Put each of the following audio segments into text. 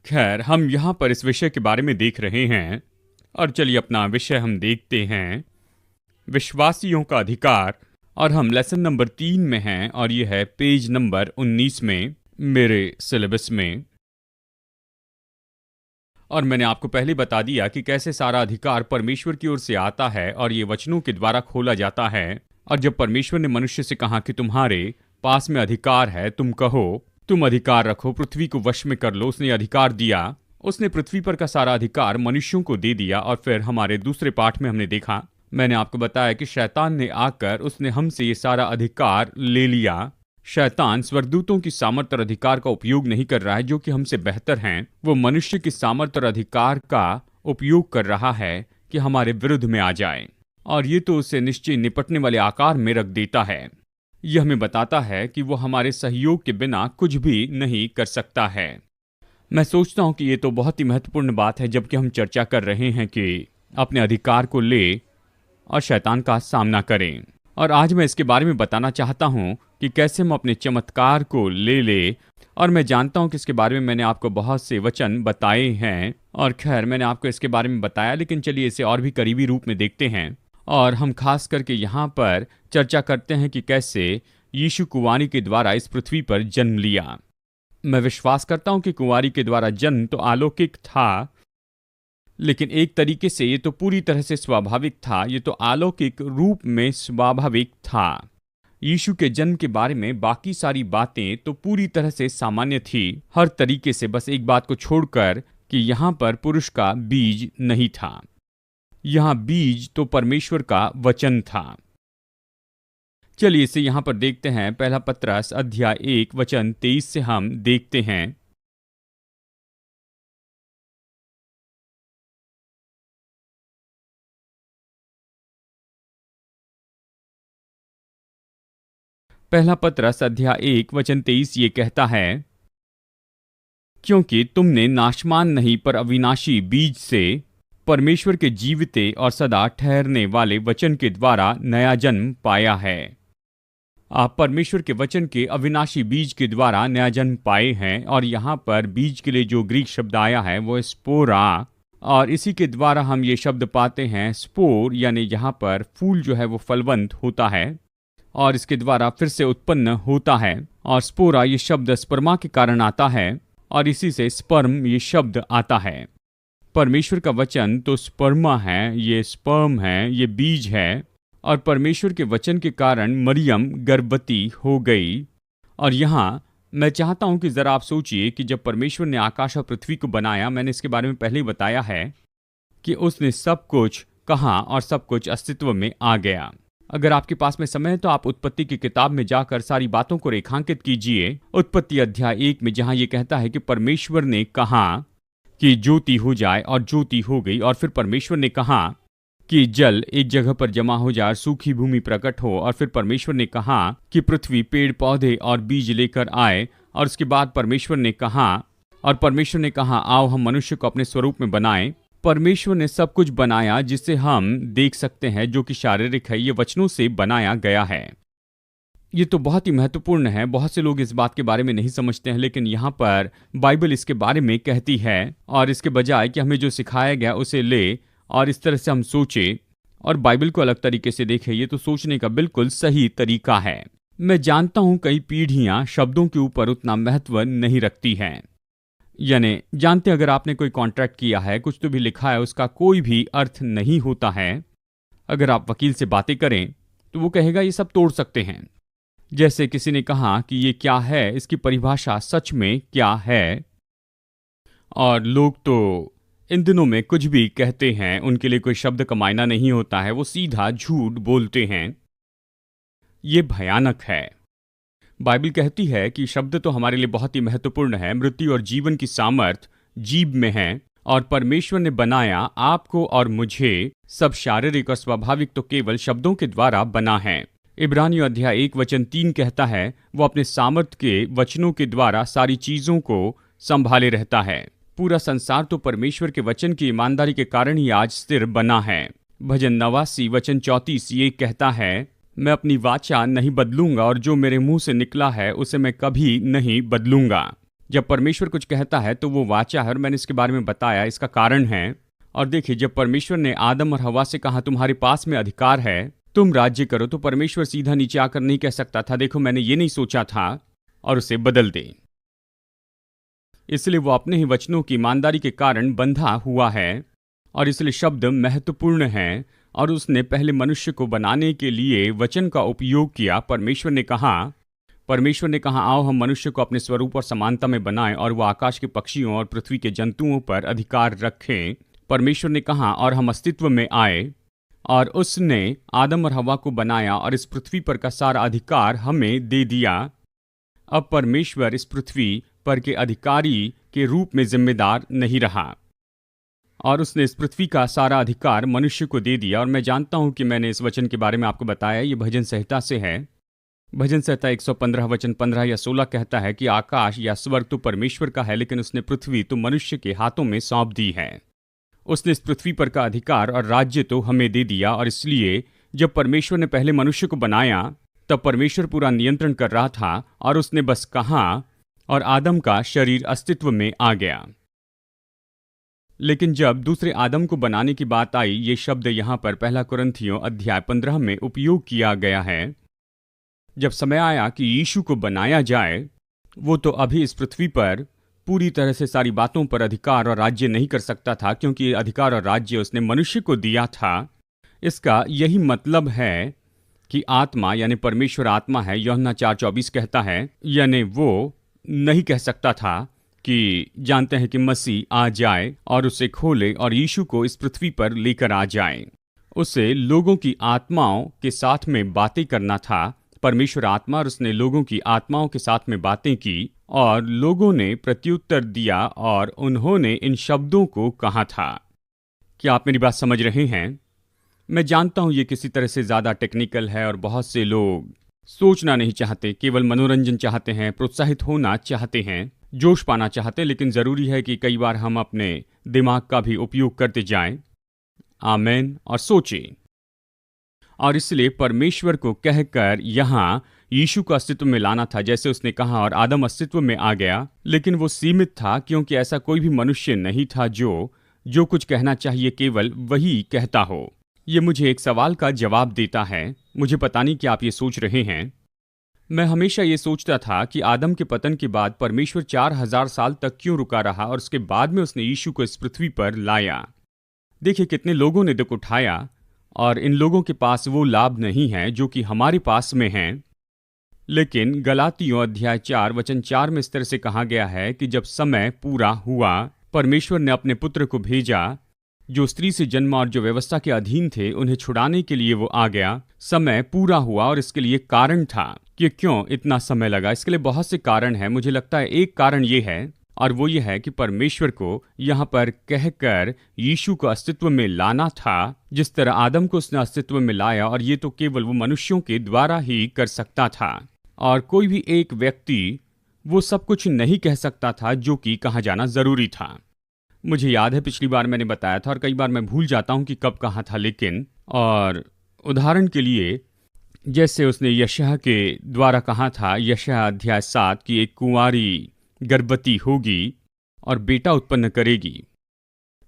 खैर, हम यहाँ पर इस विषय के बारे में देख रहे हैं और चलिए अपना विषय हम देखते हैं, विश्वासियों का अधिकार। और हम लेसन नंबर 3 में हैं और यह है पेज नंबर 19 में मेरे सिलेबस में। और मैंने आपको पहले बता दिया कि कैसे सारा अधिकार परमेश्वर की ओर से आता है और ये वचनों के द्वारा खोला जाता है। और जब परमेश्वर ने मनुष्य से कहा कि तुम्हारे पास में अधिकार है, तुम कहो, तुम अधिकार रखो, पृथ्वी को वश में कर लो, उसने अधिकार दिया। उसने पृथ्वी पर का सारा अधिकार मनुष्यों को दे दिया। और फिर हमारे दूसरे पाठ में हमने देखा, मैंने आपको बताया कि शैतान ने आकर उसने हमसे ये सारा अधिकार ले लिया। शैतान स्वर्गदूतों की सामर्थ्य और अधिकार का उपयोग नहीं कर रहा है जो कि हमसे बेहतर हैं। वो मनुष्य की सामर्थ्य और अधिकार का उपयोग कर रहा है कि हमारे विरुद्ध में आ जाए, और ये तो उसे निश्चय निपटने वाले आकार में रख देता है। यह हमें बताता है कि वो हमारे सहयोग के बिना कुछ भी नहीं कर सकता है। मैं सोचता हूं कि ये तो बहुत ही महत्वपूर्ण बात है, जबकि हम चर्चा कर रहे हैं कि अपने अधिकार को ले और शैतान का सामना करें। और आज मैं इसके बारे में बताना चाहता हूं कि कैसे हम अपने चमत्कार को ले। और मैं जानता हूं कि इसके बारे में मैंने आपको बहुत से वचन बताए हैं, और खैर मैंने आपको इसके बारे में बताया, लेकिन चलिए इसे और भी करीबी रूप में देखते हैं। और हम खास करके यहाँ पर चर्चा करते हैं कि कैसे यीशु कुंवारी के द्वारा इस पृथ्वी पर जन्म लिया। मैं विश्वास करता हूं कि कुंवारी के द्वारा जन्म तो अलौकिक था, लेकिन एक तरीके से ये तो पूरी तरह से स्वाभाविक था। ये तो अलौकिक रूप में स्वाभाविक था। यीशु के जन्म के बारे में बाकी सारी बातें तो पूरी तरह से सामान्य थी, हर तरीके से, बस एक बात को छोड़कर कि यहाँ पर पुरुष का बीज नहीं था। यहाँ बीज तो परमेश्वर का वचन था। चलिए इसे यहाँ पर देखते हैं। पहला पत्रस अध्याय 1 वचन 23 से हम देखते हैं। पहला पत्रस अध्याय 1 वचन 23 ये कहता है, क्योंकि तुमने नाशमान नहीं पर अविनाशी बीज से परमेश्वर के जीविते और सदा ठहरने वाले वचन के द्वारा नया जन्म पाया है। आप परमेश्वर के वचन के अविनाशी बीज के द्वारा नया जन्म पाए हैं। और यहाँ पर बीज के लिए जो ग्रीक शब्द आया है वो स्पोरा, और इसी के द्वारा हम ये शब्द पाते हैं स्पोर, यानी यहाँ पर फूल जो है वो फलवंत होता है और इसके द्वारा फिर से उत्पन्न होता है। और स्पोरा ये शब्द स्पर्मा के कारण आता है और इसी से स्पर्म ये शब्द आता है। परमेश्वर का वचन तो स्पर्मा है, ये स्पर्म है, ये बीज है। और परमेश्वर के वचन के कारण मरियम गर्भवती हो गई। और यहाँ मैं चाहता हूँ कि ज़रा आप सोचिए कि जब परमेश्वर ने आकाश और पृथ्वी को बनाया, मैंने इसके बारे में पहले ही बताया है कि उसने सब कुछ कहा और सब कुछ अस्तित्व में आ गया। अगर आपके पास में समय है तो आप उत्पत्ति की किताब में जाकर सारी बातों को रेखांकित कीजिए। उत्पत्ति अध्याय 1 में जहाँ ये कहता है कि परमेश्वर ने कहा कि ज्योति हो जाए और ज्योति हो गई। और फिर परमेश्वर ने कहा कि जल एक जगह पर जमा हो जाए, सूखी भूमि प्रकट हो। और फिर परमेश्वर ने कहा कि पृथ्वी पेड़ पौधे और बीज लेकर आए। और उसके बाद परमेश्वर ने कहा आओ हम मनुष्य को अपने स्वरूप में बनाएं। परमेश्वर ने सब कुछ बनाया जिसे हम देख सकते हैं, जो कि शारीरिक है। ये वचनों से बनाया गया है। ये तो बहुत ही महत्वपूर्ण है। बहुत से लोग इस बात के बारे में नहीं समझते हैं, लेकिन यहाँ पर बाइबल इसके बारे में कहती है। और इसके बजाय कि हमें जो सिखाया गया उसे ले और इस तरह से हम सोचे और बाइबल को अलग तरीके से देखें, ये तो सोचने का बिल्कुल सही तरीका है। मैं जानता हूँ कई पीढ़ियाँ शब्दों के ऊपर उतना महत्व नहीं रखती हैं। यानी जानते, अगर आपने कोई कॉन्ट्रैक्ट किया है, कुछ तो भी लिखा है, उसका कोई भी अर्थ नहीं होता है। अगर आप वकील से बातें करें तो वो कहेगा ये सब तोड़ सकते हैं। जैसे किसी ने कहा कि ये क्या है, इसकी परिभाषा सच में क्या है। और लोग तो इन दिनों में कुछ भी कहते हैं, उनके लिए कोई शब्द का मायना नहीं होता है, वो सीधा झूठ बोलते हैं। ये भयानक है। बाइबल कहती है कि शब्द तो हमारे लिए बहुत ही महत्वपूर्ण है। मृत्यु और जीवन की सामर्थ्य जीभ में है। और परमेश्वर ने बनाया आपको और मुझे सब शारीरिक और स्वाभाविक तो केवल शब्दों के द्वारा बना है। इब्रानियों अध्याय 1 वचन 3 कहता है वो अपने सामर्थ्य के वचनों के द्वारा सारी चीजों को संभाले रहता है। पूरा संसार तो परमेश्वर के वचन की ईमानदारी के कारण ही आज स्थिर बना है। भजन 89 वचन 34 ये कहता है, मैं अपनी वाचा नहीं बदलूंगा और जो मेरे मुंह से निकला है उसे मैं कभी नहीं बदलूंगा। जब परमेश्वर कुछ कहता है तो वो वाचा है, और मैंने इसके बारे में बताया, इसका कारण है। और देखिए, जब परमेश्वर ने आदम और हवा से कहा तुम्हारे पास में अधिकार है, तुम राज्य करो, तो परमेश्वर सीधा नीचे आकर नहीं कह सकता था देखो मैंने ये नहीं सोचा था और उसे बदल दे। इसलिए वो अपने ही वचनों की ईमानदारी के कारण बंधा हुआ है, और इसलिए शब्द महत्वपूर्ण है। और उसने पहले मनुष्य को बनाने के लिए वचन का उपयोग किया। परमेश्वर ने कहा आओ हम मनुष्य को अपने स्वरूप और समानता में बनाएं और वो आकाश के पक्षियों और पृथ्वी के जंतुओं पर अधिकार रखें। परमेश्वर ने कहा और हम अस्तित्व में आए, और उसने आदम और हवा को बनाया और इस पृथ्वी पर का सारा अधिकार हमें दे दिया। अब परमेश्वर इस पृथ्वी पर के अधिकारी के रूप में जिम्मेदार नहीं रहा, और उसने इस पृथ्वी का सारा अधिकार मनुष्य को दे दिया। और मैं जानता हूं कि मैंने इस वचन के बारे में आपको बताया, ये भजन संहिता से है। भजन संहिता 115 वचन 15 या 16 कहता है कि आकाश या स्वर्ग तो परमेश्वर का है, लेकिन उसने पृथ्वी तो मनुष्य के हाथों में सौंप दी है। उसने इस पृथ्वी पर का अधिकार और राज्य तो हमें दे दिया। और इसलिए जब परमेश्वर ने पहले मनुष्य को बनाया तब परमेश्वर पूरा नियंत्रण कर रहा था, और उसने बस कहा और आदम का शरीर अस्तित्व में आ गया। लेकिन जब दूसरे आदम को बनाने की बात आई, ये शब्द यहाँ पर 1 कुरिन्थियों अध्याय 15 में उपयोग किया गया है। जब समय आया कि यीशु को बनाया जाए, वो तो अभी इस पृथ्वी पर पूरी तरह से सारी बातों पर अधिकार और राज्य नहीं कर सकता था, क्योंकि ये अधिकार और राज्य उसने मनुष्य को दिया था। इसका यही मतलब है कि आत्मा यानी परमेश्वर आत्मा है। यूहन्ना 4:24 कहता है, यानी वो नहीं कह सकता था कि जानते हैं कि मसीह आ जाए और उसे खोले और यीशु को इस पृथ्वी पर लेकर आ जाए। उसे लोगों की आत्माओं के साथ में बातें करना था, परमेश्वर आत्मा, और उसने लोगों की आत्माओं के साथ में बातें की और लोगों ने प्रत्युत्तर दिया और उन्होंने इन शब्दों को कहा था। क्या आप मेरी बात समझ रहे हैं? मैं जानता हूं ये किसी तरह से ज़्यादा टेक्निकल है और बहुत से लोग सोचना नहीं चाहते, केवल मनोरंजन चाहते हैं, प्रोत्साहित होना चाहते हैं, जोश पाना चाहते हैं। लेकिन ज़रूरी है कि कई बार हम अपने दिमाग का भी उपयोग करते जाएं। आमेन। और सोचें। और इसलिए परमेश्वर को कहकर यहाँ यीशु को अस्तित्व में लाना था, जैसे उसने कहा और आदम अस्तित्व में आ गया। लेकिन वो सीमित था, क्योंकि ऐसा कोई भी मनुष्य नहीं था जो कुछ कहना चाहिए केवल वही कहता हो। ये मुझे एक सवाल का जवाब देता है। मुझे पता नहीं कि आप ये सोच रहे हैं। मैं हमेशा ये सोचता था कि आदम के पतन के बाद परमेश्वर 4000 साल तक क्यों रुका रहा और उसके बाद में उसने यीशु को इस पृथ्वी पर लाया। देखिए कितने लोगों ने दुख उठाया, और इन लोगों के पास वो लाभ नहीं है जो कि हमारे पास में है। लेकिन गलातियों अध्याय 4 वचन 4 में इस तरह से कहा गया है कि जब समय पूरा हुआ, परमेश्वर ने अपने पुत्र को भेजा जो स्त्री से जन्मा और जो व्यवस्था के अधीन थे, उन्हें छुड़ाने के लिए वो आ गया। समय पूरा हुआ, और इसके लिए कारण था कि क्यों इतना समय लगा। इसके लिए बहुत से कारण हैं। मुझे लगता है एक कारण ये है, और वो ये है कि परमेश्वर को यहाँ पर कहकर यीशु को अस्तित्व में लाना था, जिस तरह आदम को उसने अस्तित्व में लाया, और ये तो केवल वो मनुष्यों के द्वारा ही कर सकता था, और कोई भी एक व्यक्ति वो सब कुछ नहीं कह सकता था जो कि कहा जाना जरूरी था। मुझे याद है पिछली बार मैंने बताया था, और कई बार मैं भूल जाता हूँ कि कब कहा था, लेकिन और उदाहरण के लिए जैसे उसने यशायाह के द्वारा कहा था, यशायाह अध्याय 7 की एक कुंवारी गर्भवती होगी और बेटा उत्पन्न करेगी।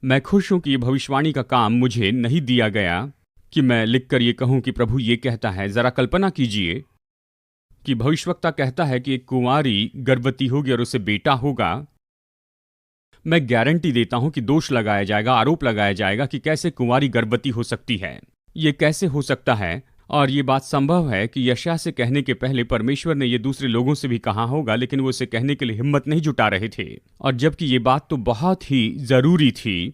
मैं खुश हूं कि ये भविष्यवाणी का काम मुझे नहीं दिया गया कि मैं लिखकर ये कहूं कि प्रभु ये कहता है। जरा कल्पना कीजिए कि भविष्यवक्ता कहता है कि एक कुंवारी गर्भवती होगी और उसे बेटा होगा। मैं गारंटी देता हूं कि दोष लगाया जाएगा, आरोप लगाया जाएगा कि कैसे कुंवारी गर्भवती हो सकती है, ये कैसे हो सकता है। और ये बात संभव है कि यशायाह से कहने के पहले परमेश्वर ने ये दूसरे लोगों से भी कहा होगा, लेकिन वो इसे कहने के लिए हिम्मत नहीं जुटा रहे थे। और जबकि ये बात तो बहुत ही जरूरी थी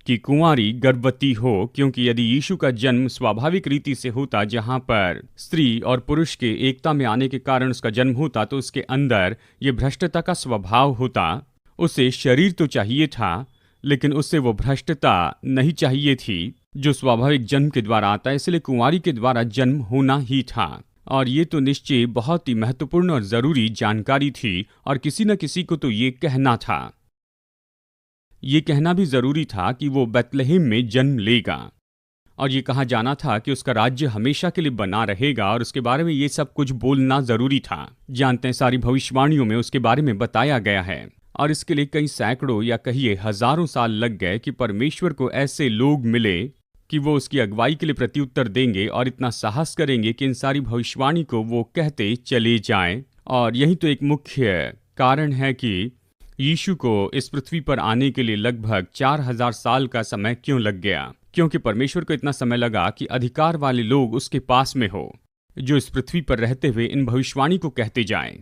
कि कुंवारी गर्भवती हो, क्योंकि यदि यीशु का जन्म स्वाभाविक रीति से होता, जहां पर स्त्री और पुरुष के एकता में आने के कारण उसका जन्म होता, तो उसके अंदर ये भ्रष्टता का स्वभाव होता। उसे शरीर तो चाहिए था, लेकिन उससे वो भ्रष्टता नहीं चाहिए थी जो स्वाभाविक जन्म के द्वारा आता है। इसलिए कुंवारी के द्वारा जन्म होना ही था। और ये तो निश्चय बहुत ही महत्वपूर्ण और जरूरी जानकारी थी, और किसी न किसी को तो ये कहना था। ये कहना भी जरूरी था कि वो बैतलहम में जन्म लेगा। और ये कहा जाना था कि उसका राज्य हमेशा के लिए बना रहेगा और उसके बारे में ये सब कुछ बोलना जरूरी था। जानते हैं, सारी भविष्यवाणियों में उसके बारे में बताया गया है और इसके लिए कई सैकड़ों या कहिए हजारों साल लग गए कि परमेश्वर को ऐसे लोग मिले कि वो उसकी अगुवाई के लिए प्रत्युत्तर देंगे और इतना साहस करेंगे कि इन सारी भविष्यवाणी को वो कहते चले जाएं। और यही तो एक मुख्य कारण है कि यीशु को इस पृथ्वी पर आने के लिए लगभग 4000 साल का समय क्यों लग गया, क्योंकि परमेश्वर को इतना समय लगा कि अधिकार वाले लोग उसके पास में हो जो इस पृथ्वी पर रहते हुए इन भविष्यवाणी को कहते जाएं।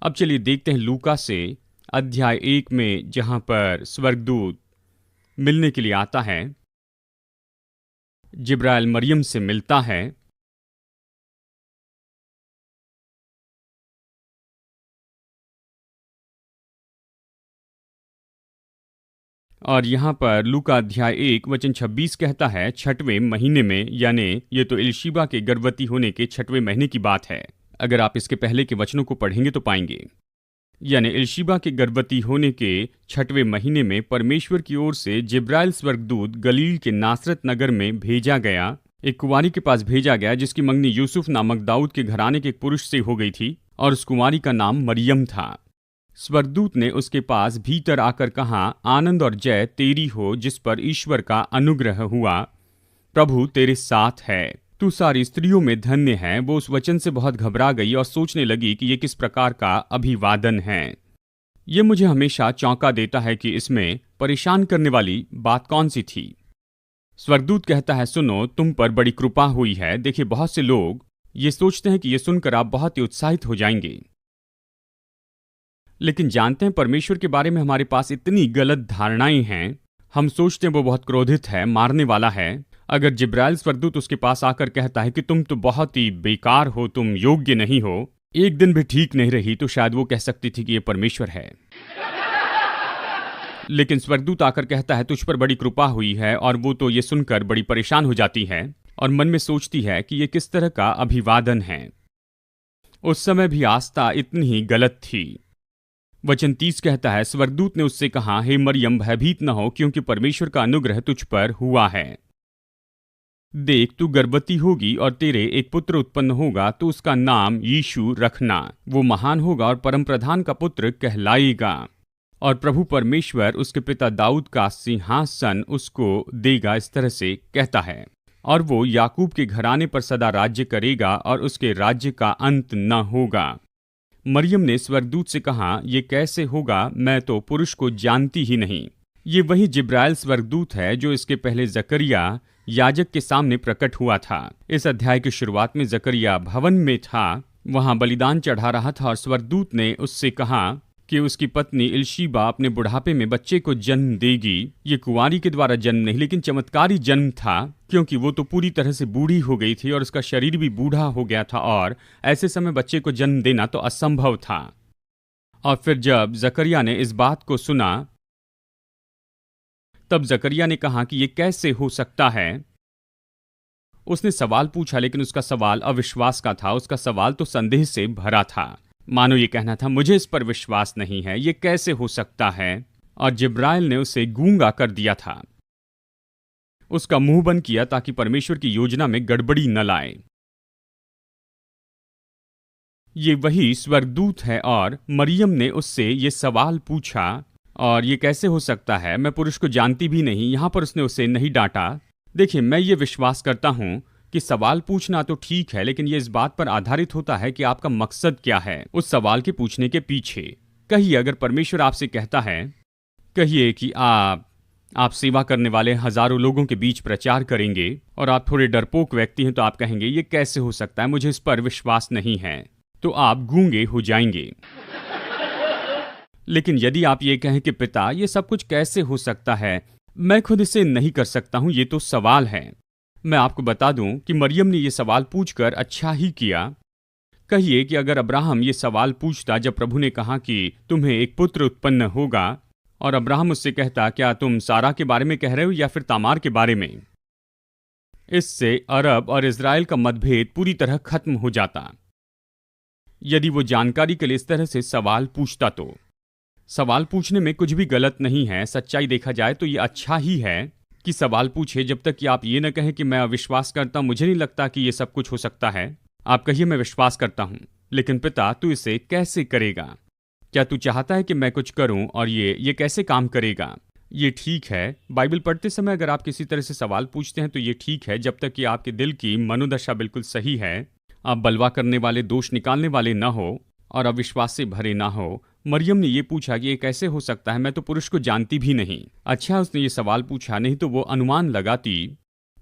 अब चलिए देखते हैं लूका से अध्याय 1 में, जहां पर स्वर्गदूत मिलने के लिए आता है, जिब्राइल मरियम से मिलता है। और यहाँ पर लूका अध्याय 1 वचन 26 कहता है, 6वें महीने में, यानी ये तो एलीशिबा के गर्भवती होने के 6वें महीने की बात है। अगर आप इसके पहले के वचनों को पढ़ेंगे तो पाएंगे, यानी एलीशिबा के गर्भवती होने के 6वें महीने में परमेश्वर की ओर से जिब्राइल स्वर्गदूत गलील के नासरत नगर में भेजा गया, एक कुंवारी के पास भेजा गया जिसकी मंगनी यूसुफ नामक दाऊद के घराने के एक पुरुष से हो गई थी और उस कुंवारी का नाम मरियम था। स्वर्गदूत ने उसके पास भीतर आकर कहा, आनंद और जय तेरी हो जिस पर ईश्वर का अनुग्रह हुआ, प्रभु तेरे साथ है, तू सारी स्त्रियों में धन्य है। वो उस वचन से बहुत घबरा गई और सोचने लगी कि ये किस प्रकार का अभिवादन है। ये मुझे हमेशा चौंका देता है कि इसमें परेशान करने वाली बात कौन सी थी। स्वर्गदूत कहता है, सुनो, तुम पर बड़ी कृपा हुई है। देखिए, बहुत से लोग ये सोचते हैं कि ये सुनकर आप बहुत ही उत्साहित हो जाएंगे, लेकिन जानते हैं परमेश्वर के बारे में हमारे पास इतनी गलत धारणाएं हैं। हम सोचते हैं वो बहुत क्रोधित है, मारने वाला है। अगर जिब्राइल स्वर्गदूत उसके पास आकर कहता है कि तुम तो बहुत ही बेकार हो, तुम योग्य नहीं हो, एक दिन भी ठीक नहीं रही, तो शायद वो कह सकती थी कि ये परमेश्वर है। लेकिन स्वर्गदूत आकर कहता है, तुझ पर बड़ी कृपा हुई है, और वो तो ये सुनकर बड़ी परेशान हो जाती है और मन में सोचती है कि ये किस तरह का अभिवादन है। उस समय भी आस्था इतनी ही गलत थी। वचन 30 कहता है, स्वर्गदूत ने उससे कहा, हे मरियम, भयभीत न हो, क्योंकि परमेश्वर का अनुग्रह तुझ पर हुआ है। देख, तू गर्भवती होगी और तेरे एक पुत्र उत्पन्न होगा, तो उसका नाम यीशु रखना। वो महान होगा और परम प्रधान का पुत्र कहलाएगा, और प्रभु परमेश्वर उसके पिता दाऊद का सिंहासन उसको देगा। इस तरह से कहता है, और वो याकूब के घराने पर सदा राज्य करेगा और उसके राज्य का अंत न होगा। मरियम ने स्वर्गदूत से कहा, ये कैसे होगा, मैं तो पुरुष को जानती ही नहीं। ये वही जिब्राइल स्वर्गदूत है जो इसके पहले जकरिया याजक के सामने प्रकट हुआ था। इस अध्याय की शुरुआत में जकरिया भवन में था, वहां बलिदान चढ़ा रहा था और स्वर्गदूत ने उससे कहा कि उसकी पत्नी एलीशिबा अपने बुढ़ापे में बच्चे को जन्म देगी। ये कुंवारी के द्वारा जन्म नहीं, लेकिन चमत्कारी जन्म था, क्योंकि वो तो पूरी तरह से बूढ़ी हो गई थी और उसका शरीर भी बूढ़ा हो गया था, और ऐसे समय बच्चे को जन्म देना तो असंभव था। और फिर जब जकरिया ने इस बात को सुना, तब जकरिया ने कहा कि ये कैसे हो सकता है। उसने सवाल पूछा, लेकिन उसका सवाल अविश्वास का था। उसका सवाल तो संदेह से भरा था, मानो ये कहना था, मुझे इस पर विश्वास नहीं है, ये कैसे हो सकता है। और जिब्राइल ने उसे गूंगा कर दिया था, उसका मुंह बंद किया, ताकि परमेश्वर की योजना में गड़बड़ी न लाए। ये वही स्वर्गदूत है, और मरियम ने उससे ये सवाल पूछा, और ये कैसे हो सकता है, मैं पुरुष को जानती भी नहीं। यहां पर उसने उसे नहीं डांटा। देखिए, मैं ये विश्वास करता हूं कि सवाल पूछना तो ठीक है, लेकिन ये इस बात पर आधारित होता है कि आपका मकसद क्या है उस सवाल के पूछने के पीछे। कहिए, अगर परमेश्वर आपसे कहता है, कहिए कि आप सेवा करने वाले हजारों लोगों के बीच प्रचार करेंगे और आप थोड़े डरपोक व्यक्ति हैं, तो आप कहेंगे ये कैसे हो सकता है, मुझे इस पर विश्वास नहीं है, तो आप गूंगे हो जाएंगे। लेकिन यदि आप ये कहें कि पिता, ये सब कुछ कैसे हो सकता है, मैं खुद इसे नहीं कर सकता हूं, ये तो सवाल है। मैं आपको बता दूं कि मरियम ने ये सवाल पूछकर अच्छा ही किया। कहिए कि अगर अब्राहम ये सवाल पूछता जब प्रभु ने कहा कि तुम्हें एक पुत्र उत्पन्न होगा, और अब्राहम उससे कहता, क्या तुम सारा के बारे में कह रहे हो या फिर तामार के बारे में, इससे अरब और इजराइल का मतभेद पूरी तरह खत्म हो जाता। यदि वो जानकारी के लिए इस तरह से सवाल पूछता, तो सवाल पूछने में कुछ भी गलत नहीं है। सच्चाई देखा जाए तो ये अच्छा ही है, कि सवाल पूछे जब तक कि आप ये न कहें कि मैं अविश्वास करता हूं, मुझे नहीं लगता कि ये सब कुछ हो सकता है। आप कहिए मैं विश्वास करता हूं, लेकिन पिता तू इसे कैसे करेगा? क्या तू चाहता है कि मैं कुछ करूं और ये कैसे काम करेगा? ये ठीक है। बाइबल पढ़ते समय अगर आप किसी तरह से सवाल पूछते हैं तो ये ठीक है, जब तक कि आपके दिल की मनोदशा बिल्कुल सही है, आप बलवा करने वाले, दोष निकालने वाले ना हो और अविश्वास से भरे ना हो। मरियम ने ये पूछा कि ये कैसे हो सकता है, मैं तो पुरुष को जानती भी नहीं। अच्छा उसने ये सवाल पूछा, नहीं तो वो अनुमान लगाती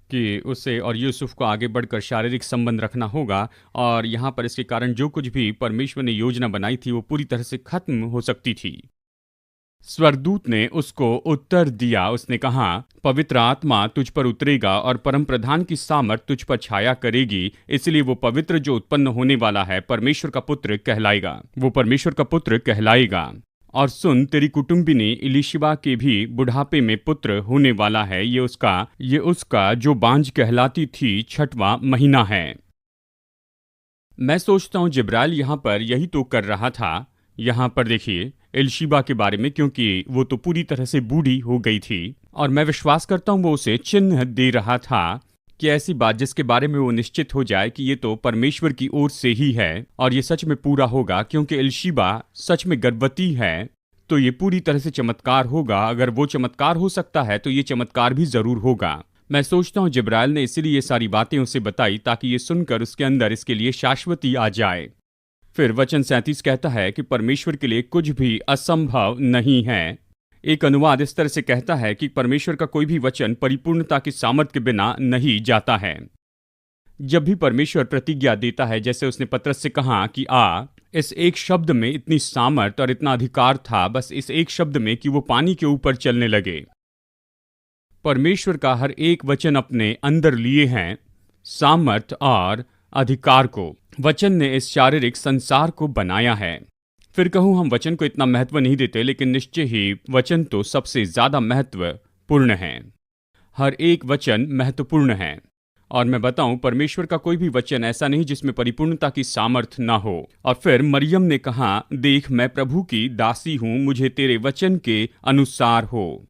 कि उससे और यूसुफ को आगे बढ़कर शारीरिक संबंध रखना होगा, और यहाँ पर इसके कारण जो कुछ भी परमेश्वर ने योजना बनाई थी वो पूरी तरह से खत्म हो सकती थी। स्वर्गदूत ने उसको उत्तर दिया, उसने कहा, पवित्र आत्मा तुझ पर उतरेगा और परम प्रधान की सामर्थ तुझ पर छाया करेगी, इसलिए वो पवित्र जो उत्पन्न होने वाला है परमेश्वर का पुत्र कहलाएगा। वो परमेश्वर का पुत्र कहलाएगा। और सुन, तेरी कुटुंबिनी इलिशिबा के भी बुढ़ापे में पुत्र होने वाला है। ये उसका जो बांझ कहलाती थी 6वां महीना है। मैं सोचता हूं जिब्राइल यहां पर यही तो कर रहा था। यहां पर देखिए इलिशिबा के बारे में, क्योंकि वो तो पूरी तरह से बूढ़ी हो गई थी, और मैं विश्वास करता हूं वो उसे चिन्ह दे रहा था कि ऐसी बात जिसके बारे में वो निश्चित हो जाए कि ये तो परमेश्वर की ओर से ही है और ये सच में पूरा होगा, क्योंकि इलिशिबा सच में गर्भवती है। तो ये पूरी तरह से चमत्कार होगा। अगर वो चमत्कार हो सकता है तो ये चमत्कार भी जरूर होगा। मैं सोचता हूँ जिब्राइल ने इसीलिए ये सारी बातें उसे बताई ताकि ये सुनकर उसके अंदर इसके लिए शाश्वती आ जाए। फिर वचन 37 कहता है कि परमेश्वर के लिए कुछ भी असंभव नहीं है। एक अनुवाद इस तरह से कहता है कि परमेश्वर का कोई भी वचन परिपूर्णता की सामर्थ्य के बिना नहीं जाता है। जब भी परमेश्वर प्रतिज्ञा देता है, जैसे उसने पतरस से कहा कि इस एक शब्द में इतनी सामर्थ और इतना अधिकार था, बस इस एक शब्द में, कि वो पानी के ऊपर चलने लगे। परमेश्वर का हर एक वचन अपने अंदर लिए हैं सामर्थ और अधिकार को। वचन ने इस शारीरिक संसार को बनाया है। फिर कहूं, हम वचन को इतना महत्व नहीं देते, लेकिन निश्चय ही वचन तो सबसे ज्यादा महत्वपूर्ण है। हर एक वचन महत्वपूर्ण है। और मैं बताऊं, परमेश्वर का कोई भी वचन ऐसा नहीं जिसमें परिपूर्णता की सामर्थ ना हो। और फिर मरियम ने कहा, देख मैं प्रभु की दासी हूं, मुझे तेरे वचन के अनुसार हो।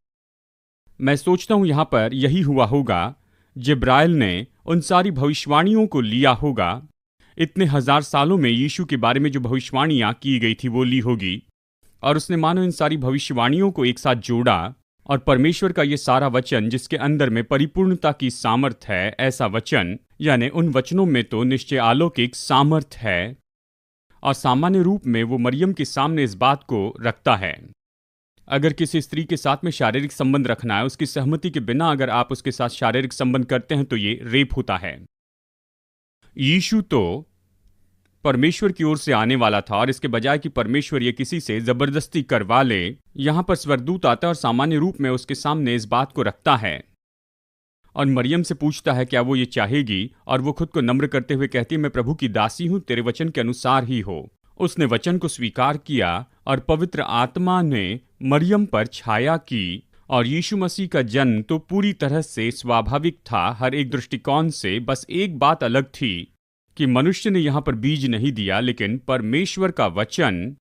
मैं सोचता हूं यहां पर यही हुआ होगा। जिब्राइल ने उन सारी भविष्यवाणियों को लिया होगा। इतने 1000 सालों में यीशु के बारे में जो भविष्यवाणियां की गई थी वो ली होगी, और उसने मानो इन सारी भविष्यवाणियों को एक साथ जोड़ा, और परमेश्वर का ये सारा वचन जिसके अंदर में परिपूर्णता की सामर्थ है, ऐसा वचन, यानी उन वचनों में तो निश्चय अलौकिक सामर्थ है। और सामान्य रूप में वो मरियम के सामने इस बात को रखता है। अगर किसी स्त्री के साथ में शारीरिक संबंध रखना है, उसकी सहमति के बिना अगर आप उसके साथ शारीरिक संबंध करते हैं तो ये रेप होता है। यीशु तो परमेश्वर की ओर से आने वाला था, और इसके बजाय कि परमेश्वर ये किसी से जबरदस्ती करवा ले, यहां पर स्वर्गदूत आता है और सामान्य रूप में उसके सामने इस बात को रखता है और मरियम से पूछता है क्या वो ये चाहेगी, और वो खुद को नम्र करते हुए कहती है, मैं प्रभु की दासी हूं, तेरे वचन के अनुसार ही हो। उसने वचन को स्वीकार किया और पवित्र आत्मा ने मरियम पर छाया की, और यीशु मसीह का जन्म तो पूरी तरह से स्वाभाविक था हर एक दृष्टिकोण से। बस एक बात अलग थी कि मनुष्य ने यहाँ पर बीज नहीं दिया, लेकिन परमेश्वर का वचन,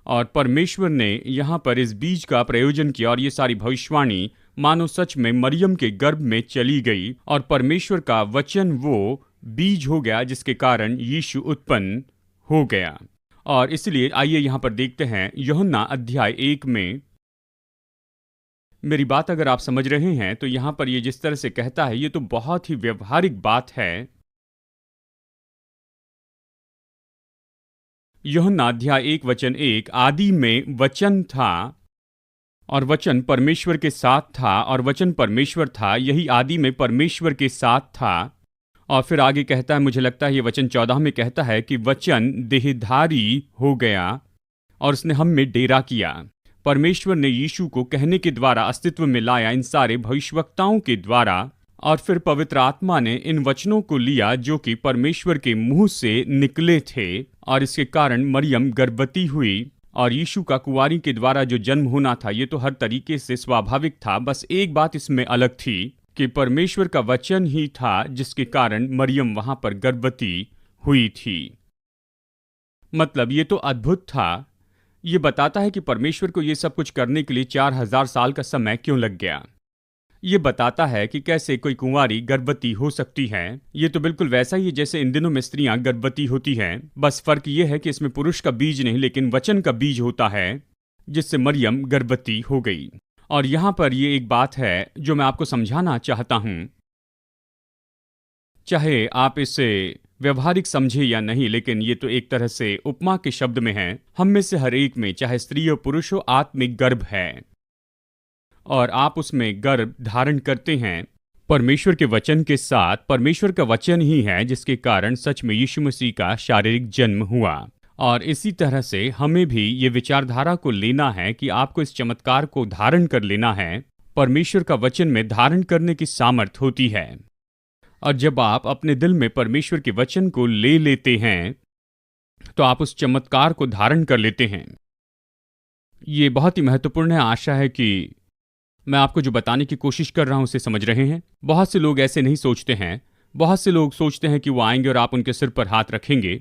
और परमेश्वर ने यहाँ पर इस बीज का प्रयोजन किया, और ये सारी भविष्यवाणी मानो सच में मरियम के गर्भ में चली गई, और परमेश्वर का वचन वो बीज हो गया जिसके कारण यीशु उत्पन्न हो गया। और इसलिए आइए यहाँ पर देखते हैं यूहन्ना अध्याय 1 में। मेरी बात अगर आप समझ रहे हैं तो यहाँ पर ये जिस तरह से कहता है ये तो बहुत ही व्यवहारिक बात है। यूहन्ना अध्याय 1 वचन 1, आदि में वचन था और वचन परमेश्वर के साथ था और वचन परमेश्वर था, यही आदि में परमेश्वर के साथ था। और फिर आगे कहता है, मुझे लगता है ये वचन 14 में कहता है कि वचन देहधारी हो गया और उसने हम में डेरा किया। परमेश्वर ने यीशु को कहने के द्वारा अस्तित्व में लाया, इन सारे भविष्यवक्ताओं के द्वारा, और फिर पवित्र आत्मा ने इन वचनों को लिया जो कि परमेश्वर के मुंह से निकले थे, और इसके कारण मरियम गर्भवती हुई, और यीशु का कुंवारी के द्वारा जो जन्म होना था ये तो हर तरीके से स्वाभाविक था। बस एक बात इसमें अलग थी कि परमेश्वर का वचन ही था जिसके कारण मरियम वहां पर गर्भवती हुई थी। मतलब ये तो अद्भुत था। ये बताता है कि परमेश्वर को ये सब कुछ करने के लिए 4000 साल का समय क्यों लग गया। ये बताता है कि कैसे कोई कुंवारी गर्भवती हो सकती है। ये तो बिल्कुल वैसा ही है जैसे इन दिनों में स्त्रियां गर्भवती होती हैं। बस फर्क ये है कि इसमें पुरुष का बीज नहीं लेकिन वचन का बीज होता है, जिससे मरियम गर्भवती हो गई। और यहाँ पर ये एक बात है जो मैं आपको समझाना चाहता हूँ, चाहे आप इसे व्यवहारिक समझे या नहीं, लेकिन ये तो एक तरह से उपमा के शब्द में है। हम में से हर एक में, चाहे स्त्री हो पुरुष हो, आत्मिक गर्भ है और आप उसमें गर्भ धारण करते हैं परमेश्वर के वचन के साथ। परमेश्वर का वचन ही है जिसके कारण सच में यीशु मसीह का शारीरिक जन्म हुआ। और इसी तरह से हमें भी ये विचारधारा को लेना है कि आपको इस चमत्कार को धारण कर लेना है। परमेश्वर का वचन में धारण करने की सामर्थ होती है, और जब आप अपने दिल में परमेश्वर के वचन को ले लेते हैं तो आप उस चमत्कार को धारण कर लेते हैं। ये बहुत ही महत्वपूर्ण है। आशा है कि मैं आपको जो बताने की कोशिश कर रहा हूं उसे समझ रहे हैं। बहुत से लोग ऐसे नहीं सोचते हैं। बहुत से लोग सोचते हैं कि वो आएंगे और आप उनके सिर पर हाथ रखेंगे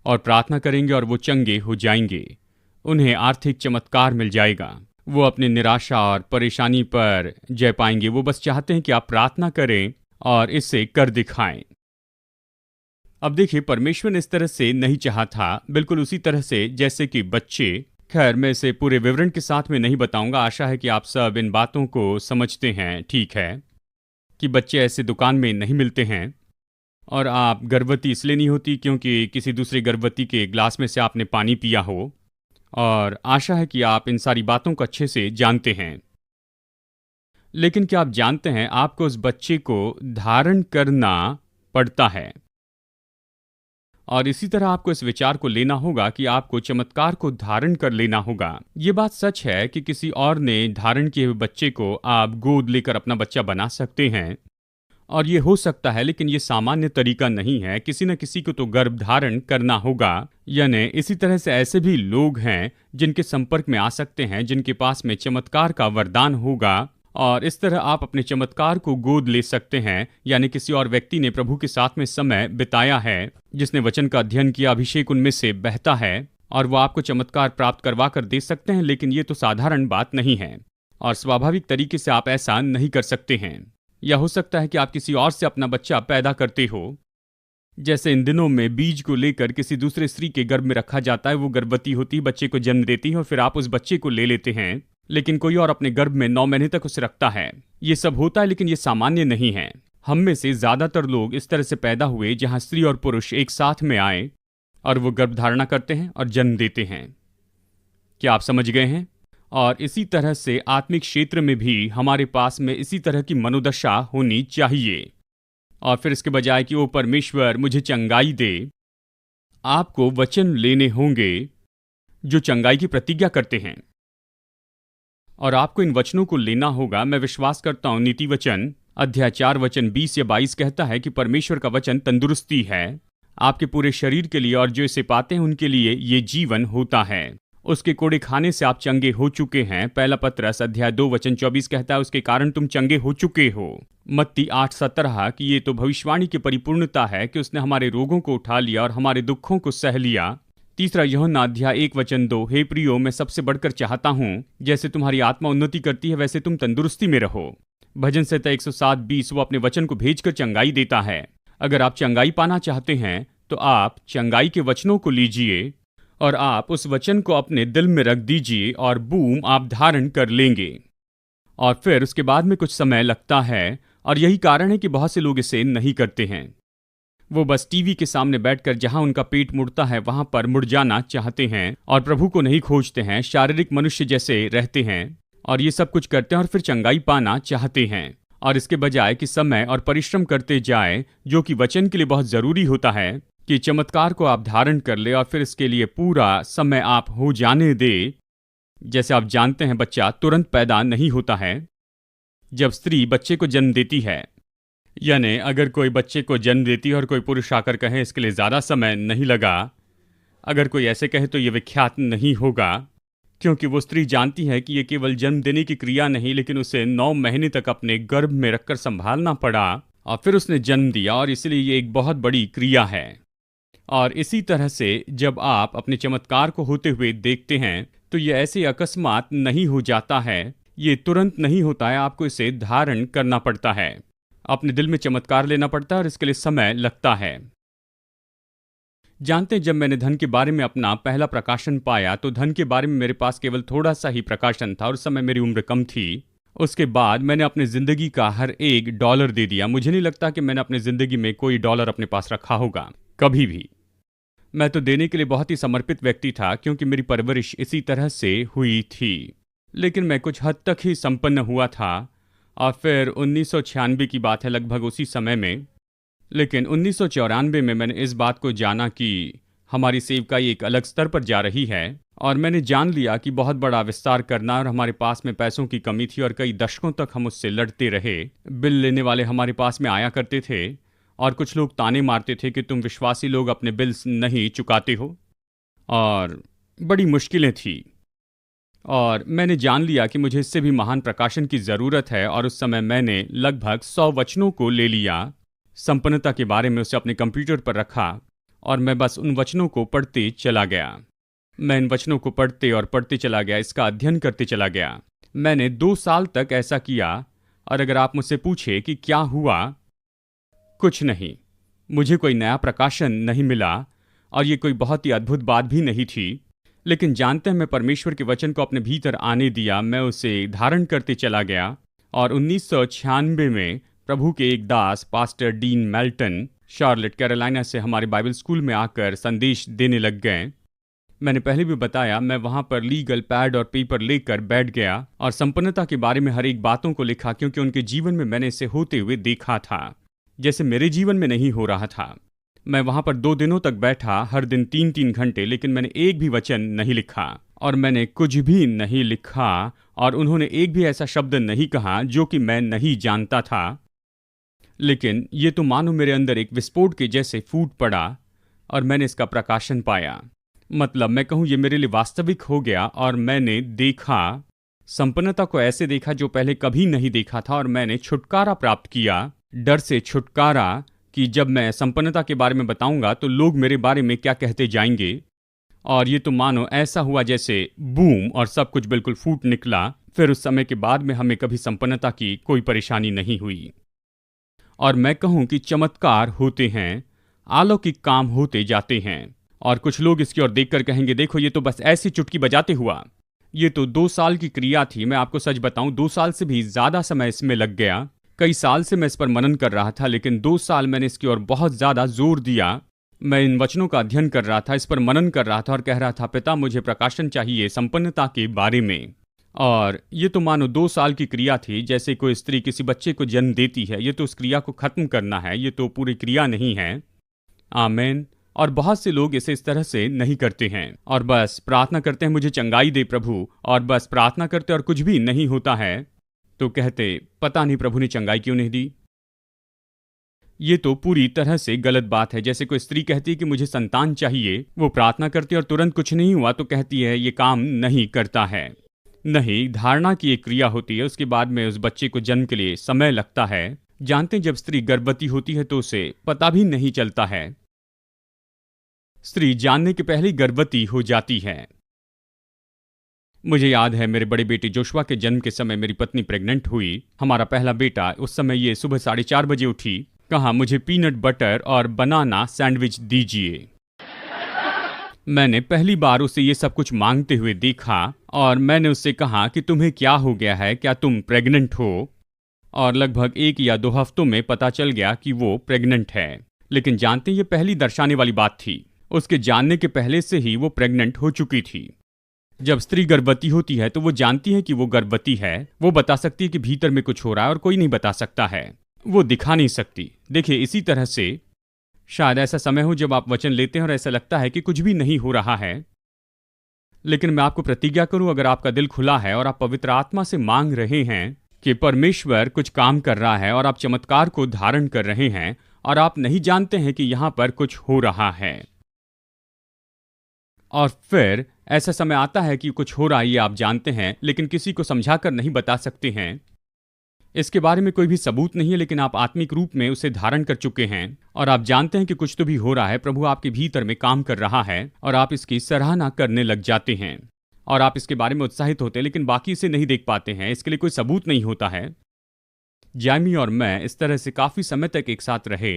और प्रार्थना करेंगे और वो चंगे हो जाएंगे, उन्हें आर्थिक चमत्कार मिल जाएगा, वो अपनी निराशा और परेशानी पर जय पाएंगे। वो बस चाहते हैं कि आप प्रार्थना करें और इसे कर दिखाएं। अब देखिए, परमेश्वर ने इस तरह से नहीं चाहा था, बिल्कुल उसी तरह से जैसे कि बच्चे। खैर, मैं इसे पूरे विवरण के साथ में नहीं बताऊंगा। आशा है कि आप सब इन बातों को समझते हैं। ठीक है कि बच्चे ऐसे दुकान में नहीं मिलते हैं, और आप गर्भवती इसलिए नहीं होती क्योंकि किसी दूसरे गर्भवती के ग्लास में से आपने पानी पिया हो। और आशा है कि आप इन सारी बातों को अच्छे से जानते हैं। लेकिन क्या आप जानते हैं, आपको उस बच्चे को धारण करना पड़ता है। और इसी तरह आपको इस विचार को लेना होगा कि आपको चमत्कार को धारण कर लेना होगा। ये बात सच है कि किसी और ने धारण किए हुए बच्चे को आप गोद लेकर अपना बच्चा बना सकते हैं, और ये हो सकता है, लेकिन ये सामान्य तरीका नहीं है। किसी न किसी को तो गर्भ धारण करना होगा। यानी इसी तरह से ऐसे भी लोग हैं जिनके संपर्क में आ सकते हैं, जिनके पास में चमत्कार का वरदान होगा, और इस तरह आप अपने चमत्कार को गोद ले सकते हैं। यानी किसी और व्यक्ति ने प्रभु के साथ में समय बिताया है, जिसने वचन का अध्ययन किया, अभिषेक उनमें से बहता है, और वो आपको चमत्कार प्राप्त करवा कर दे सकते हैं। लेकिन ये तो साधारण बात नहीं है, और स्वाभाविक तरीके से आप ऐसा नहीं कर सकते हैं। या हो सकता है कि आप किसी और से अपना बच्चा पैदा करते हो, जैसे इन दिनों में बीज को लेकर किसी दूसरे स्त्री के गर्भ में रखा जाता है, वो गर्भवती होती है, बच्चे को जन्म देती है, और फिर आप उस बच्चे को ले लेते हैं, लेकिन कोई और अपने गर्भ में 9 महीने तक उसे रखता है। ये सब होता है, लेकिन ये सामान्य नहीं है। हम में से ज्यादातर लोग इस तरह से पैदा हुए जहां स्त्री और पुरुष एक साथ में आए और वो गर्भ धारणा करते हैं और जन्म देते हैं। क्या आप समझ गए हैं? और इसी तरह से आत्मिक क्षेत्र में भी हमारे पास में इसी तरह की मनोदशा होनी चाहिए। और फिर इसके बजाय कि वो परमेश्वर मुझे चंगाई दे, आपको वचन लेने होंगे जो चंगाई की प्रतिज्ञा करते हैं, और आपको इन वचनों को लेना होगा। मैं विश्वास करता हूं नीति वचन अध्याय 4 वचन 20 या 22 कहता है कि परमेश्वर का वचन तंदुरुस्ती है आपके पूरे शरीर के लिए, और जो इसे पाते हैं उनके लिए ये जीवन होता है। उसके कोड़े खाने से आप चंगे हो चुके हैं। पहला पत्रस अध्याय 2 वचन 24 कहता है उसके कारण तुम चंगे हो चुके हो। मत्ती 8:17 कि ये तो भविष्यवाणी की परिपूर्णता है कि उसने हमारे रोगों को उठा लिया और हमारे दुखों को सह लिया। तीसरा यूहन्ना अध्याय 1 वचन 2 हे प्रियो, मैं सबसे बढ़कर चाहता हूँ जैसे तुम्हारी आत्मा उन्नति करती है वैसे तुम तंदुरुस्ती में रहो। भजन संहिता 107:20 वो अपने वचन को भेजकर चंगाई देता है। अगर आप चंगाई पाना चाहते हैं तो आप चंगाई के वचनों को लीजिए और आप उस वचन को अपने दिल में रख दीजिए और बूम आप धारण कर लेंगे। और फिर उसके बाद में कुछ समय लगता है, और यही कारण है कि बहुत से लोग इसे नहीं करते हैं। वो बस टीवी के सामने बैठकर जहां उनका पेट मुड़ता है वहां पर मुड़ जाना चाहते हैं और प्रभु को नहीं खोजते हैं, शारीरिक मनुष्य जैसे रहते हैं और ये सब कुछ करते हैं और फिर चंगाई पाना चाहते हैं। और इसके बजाय कि समय और परिश्रम करते जाए, जो कि वचन के लिए बहुत जरूरी होता है कि चमत्कार को आप धारण कर ले और फिर इसके लिए पूरा समय आप हो जाने दे। जैसे आप जानते हैं बच्चा तुरंत पैदा नहीं होता है। जब स्त्री बच्चे को जन्म देती है, यानी अगर कोई बच्चे को जन्म देती है और कोई पुरुष आकर कहे इसके लिए ज़्यादा समय नहीं लगा, अगर कोई ऐसे कहे तो ये विख्यात नहीं होगा, क्योंकि वो स्त्री जानती है कि ये केवल जन्म देने की क्रिया नहीं, लेकिन उसे 9 महीने तक अपने गर्भ में रखकर संभालना पड़ा और फिर उसने जन्म दिया, और इसलिए ये एक बहुत बड़ी क्रिया है। और इसी तरह से जब आप अपने चमत्कार को होते हुए देखते हैं तो ये ऐसे अकस्मात नहीं हो जाता है। ये तुरंत नहीं होता है, आपको इसे धारण करना पड़ता है, अपने दिल में चमत्कार लेना पड़ता है और इसके लिए समय लगता है। जानते हैं, जब मैंने धन के बारे में अपना पहला प्रकाशन पाया तो धन के बारे में मेरे पास केवल थोड़ा सा ही प्रकाशन था और उस समय मेरी उम्र कम थी। उसके बाद मैंने अपनी जिंदगी का हर एक डॉलर दे दिया। मुझे नहीं लगता कि मैंने अपनी जिंदगी में कोई डॉलर अपने पास रखा होगा, कभी भी। मैं तो देने के लिए बहुत ही समर्पित व्यक्ति था, क्योंकि मेरी परवरिश इसी तरह से हुई थी। लेकिन मैं कुछ हद तक ही संपन्न हुआ था। और फिर 1996 की बात है, लगभग उसी समय में। लेकिन 1994 में मैंने इस बात को जाना कि हमारी सेवकाई एक अलग स्तर पर जा रही है, और मैंने जान लिया कि बहुत बड़ा विस्तार करना, और हमारे पास में पैसों की कमी थी और कई दशकों तक हम उससे लड़ते रहे। बिल लेने वाले हमारे पास में आया करते थे और कुछ लोग ताने मारते थे कि तुम विश्वासी लोग अपने बिल्स नहीं चुकाते हो, और बड़ी मुश्किलें थी। और मैंने जान लिया कि मुझे इससे भी महान प्रकाशन की ज़रूरत है, और उस समय मैंने लगभग 100 वचनों को ले लिया, संपन्नता के बारे में उसे अपने कंप्यूटर पर रखा, और मैं बस उन वचनों को पढ़ते चला गया। मैं इन वचनों को पढ़ते और पढ़ते चला गया, इसका अध्ययन करते चला गया। मैंने 2 साल तक ऐसा किया, और अगर आप मुझसे पूछे कि क्या हुआ, कुछ नहीं। मुझे कोई नया प्रकाशन नहीं मिला, और ये कोई बहुत ही अद्भुत बात भी नहीं थी। लेकिन जानते हैं, मैं परमेश्वर के वचन को अपने भीतर आने दिया, मैं उसे धारण करते चला गया। और 1996 में प्रभु के एक दास पास्टर डीन मेल्टन शार्लेट कैरोलिना से हमारे बाइबल स्कूल में आकर संदेश देने लग गए। मैंने पहले भी बताया, मैं वहां पर लीगल पैड और पेपर लेकर बैठ गया और संपन्नता के बारे में हर एक बातों को लिखा, क्योंकि उनके जीवन में मैंने इसे होते हुए देखा था, जैसे मेरे जीवन में नहीं हो रहा था। मैं वहां पर 2 दिनों तक बैठा, हर दिन 3-3 घंटे, लेकिन मैंने एक भी वचन नहीं लिखा, और मैंने कुछ भी नहीं लिखा, और उन्होंने एक भी ऐसा शब्द नहीं कहा जो कि मैं नहीं जानता था। लेकिन ये तो मानो मेरे अंदर एक विस्फोट के जैसे फूट पड़ा, और मैंने इसका प्रकाशन पाया। मतलब मैं कहूँ, ये मेरे लिए वास्तविक हो गया, और मैंने देखा, संपन्नता को ऐसे देखा जो पहले कभी नहीं देखा था, और मैंने छुटकारा प्राप्त किया, डर से छुटकारा, कि जब मैं संपन्नता के बारे में बताऊंगा तो लोग मेरे बारे में क्या कहते जाएंगे। और ये तो मानो ऐसा हुआ जैसे बूम, और सब कुछ बिल्कुल फूट निकला। फिर उस समय के बाद में हमें कभी संपन्नता की कोई परेशानी नहीं हुई। और मैं कहूं कि चमत्कार होते हैं, अलौकिक काम होते जाते हैं, और कुछ लोग इसकी ओर देखकर कहेंगे, देखो ये तो बस ऐसी चुटकी बजाते हुआ। ये तो 2 साल की क्रिया थी। मैं आपको सच बताऊं, 2 साल से भी ज्यादा समय इसमें लग गया। कई साल से मैं इस पर मनन कर रहा था, लेकिन 2 साल मैंने इसकी ओर बहुत ज्यादा जोर दिया। मैं इन वचनों का अध्ययन कर रहा था, इस पर मनन कर रहा था, और कह रहा था, पिता मुझे प्रकाशन चाहिए संपन्नता के बारे में। और ये तो मानो 2 साल की क्रिया थी, जैसे कोई स्त्री किसी बच्चे को जन्म देती है। ये तो उस क्रिया को खत्म करना है, ये तो पूरी क्रिया नहीं है। आमीन। और बहुत से लोग इसे इस तरह से नहीं करते हैं, और बस प्रार्थना करते हैं, मुझे चंगाई दे प्रभु, और बस प्रार्थना करते और कुछ भी नहीं होता है, तो कहते पता नहीं प्रभु ने चंगाई क्यों नहीं दी। ये तो पूरी तरह से गलत बात है। जैसे कोई स्त्री कहती है कि मुझे संतान चाहिए, वो प्रार्थना करती है और तुरंत कुछ नहीं हुआ तो कहती है ये काम नहीं करता है। नहीं, धारणा की एक क्रिया होती है, उसके बाद में उस बच्चे को जन्म के लिए समय लगता है। जानते हैं, जब स्त्री गर्भवती होती है तो उसे पता भी नहीं चलता है। स्त्री जानने के पहले ही गर्भवती हो जाती है। मुझे याद है, मेरे बड़े बेटे जोशुआ के जन्म के समय मेरी पत्नी प्रेग्नेंट हुई। हमारा पहला बेटा, उस समय ये सुबह 4:30 बजे उठी, कहा मुझे पीनट बटर और बनाना सैंडविच दीजिए। मैंने पहली बार उसे ये सब कुछ मांगते हुए देखा, और मैंने उससे कहा कि तुम्हें क्या हो गया है, क्या तुम प्रेग्नेंट हो? और लगभग 1 या 2 हफ्तों में पता चल गया कि वो प्रेग्नेंट है। लेकिन जानते, ये पहली दर्शाने वाली बात थी। उसके जानने के पहले से ही वो प्रेग्नेंट हो चुकी थी। जब स्त्री गर्भवती होती है तो वो जानती है कि वो गर्भवती है। वो बता सकती है कि भीतर में कुछ हो रहा है, और कोई नहीं बता सकता है, वो दिखा नहीं सकती। देखिए, इसी तरह से शायद ऐसा समय हो जब आप वचन लेते हैं और ऐसा लगता है कि कुछ भी नहीं हो रहा है। लेकिन मैं आपको प्रतिज्ञा करूं, अगर आपका दिल खुला है और आप पवित्र आत्मा से मांग रहे हैं कि परमेश्वर कुछ काम कर रहा है, और आप चमत्कार को धारण कर रहे हैं, और आप नहीं जानते हैं कि यहां पर कुछ हो रहा है, और फिर ऐसा समय आता है कि कुछ हो रहा है, ये आप जानते हैं, लेकिन किसी को समझाकर नहीं बता सकते हैं। इसके बारे में कोई भी सबूत नहीं है, लेकिन आप आत्मिक रूप में उसे धारण कर चुके हैं, और आप जानते हैं कि कुछ तो भी हो रहा है। प्रभु आपके भीतर में काम कर रहा है, और आप इसकी सराहना करने लग जाते हैं। और आप इसके बारे में उत्साहित होते हैं, लेकिन बाकी इसे नहीं देख पाते हैं, इसके लिए कोई सबूत नहीं होता है। जैमी और मैं इस तरह से काफ़ी समय तक एक साथ रहे,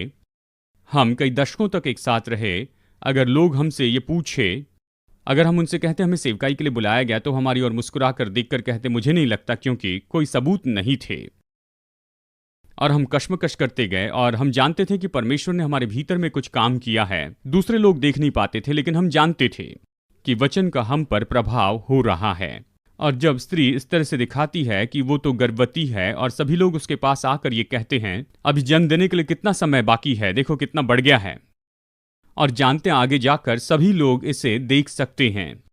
हम कई दशकों तक एक साथ रहे। अगर लोग हमसे ये पूछे, अगर हम उनसे कहते हमें सेवकाई के लिए बुलाया गया, तो हमारी ओर मुस्कुरा कर देख कर कहते मुझे नहीं लगता, क्योंकि कोई सबूत नहीं थे। और हम कश्मकश करते गए, और हम जानते थे कि परमेश्वर ने हमारे भीतर में कुछ काम किया है। दूसरे लोग देख नहीं पाते थे, लेकिन हम जानते थे कि वचन का हम पर प्रभाव हो रहा है। और जब स्त्री इस तरह से दिखाती है कि वो तो गर्भवती है, और सभी लोग उसके पास आकर ये कहते हैं अभी जन्म देने के लिए कितना समय बाकी है, देखो कितना बढ़ गया है, और जानते हैं आगे जाकर सभी लोग इसे देख सकते हैं,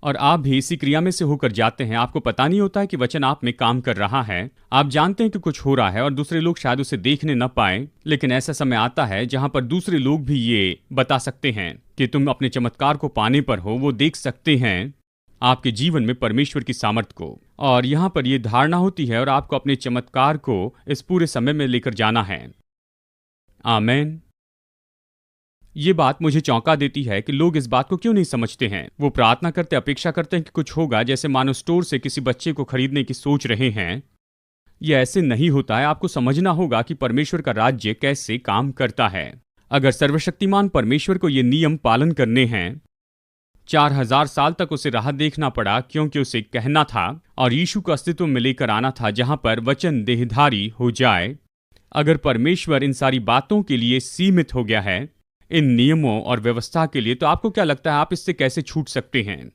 और आप भी इसी क्रिया में से होकर जाते हैं। आपको पता नहीं होता है कि वचन आप में काम कर रहा है, आप जानते हैं कि कुछ हो रहा है और दूसरे लोग शायद उसे देखने न पाए, लेकिन ऐसा समय आता है जहां पर दूसरे लोग भी ये बता सकते हैं कि तुम अपने चमत्कार को पाने पर हो। वो देख सकते हैं आपके जीवन में परमेश्वर की सामर्थ को, और यहां पर यह धारणा होती है, और आपको अपने चमत्कार को इस पूरे समय में लेकर जाना है। आमीन। ये बात मुझे चौंका देती है कि लोग इस बात को क्यों नहीं समझते हैं। वो प्रार्थना करते, अपेक्षा करते हैं कि कुछ होगा, जैसे मानो स्टोर से किसी बच्चे को खरीदने की सोच रहे हैं। यह ऐसे नहीं होता है। आपको समझना होगा कि परमेश्वर का राज्य कैसे काम करता है। अगर सर्वशक्तिमान परमेश्वर को ये नियम पालन करने हैं, 4000 साल तक उसे राह देखना पड़ा, क्योंकि उसे कहना था और यीशु को अस्तित्व में लेकर आना था, जहां पर वचन देहधारी हो जाए। अगर परमेश्वर इन सारी बातों के लिए सीमित हो गया है, इन नियमों और व्यवस्था के लिए, तो आपको क्या लगता है आप इससे कैसे छूट सकते हैं?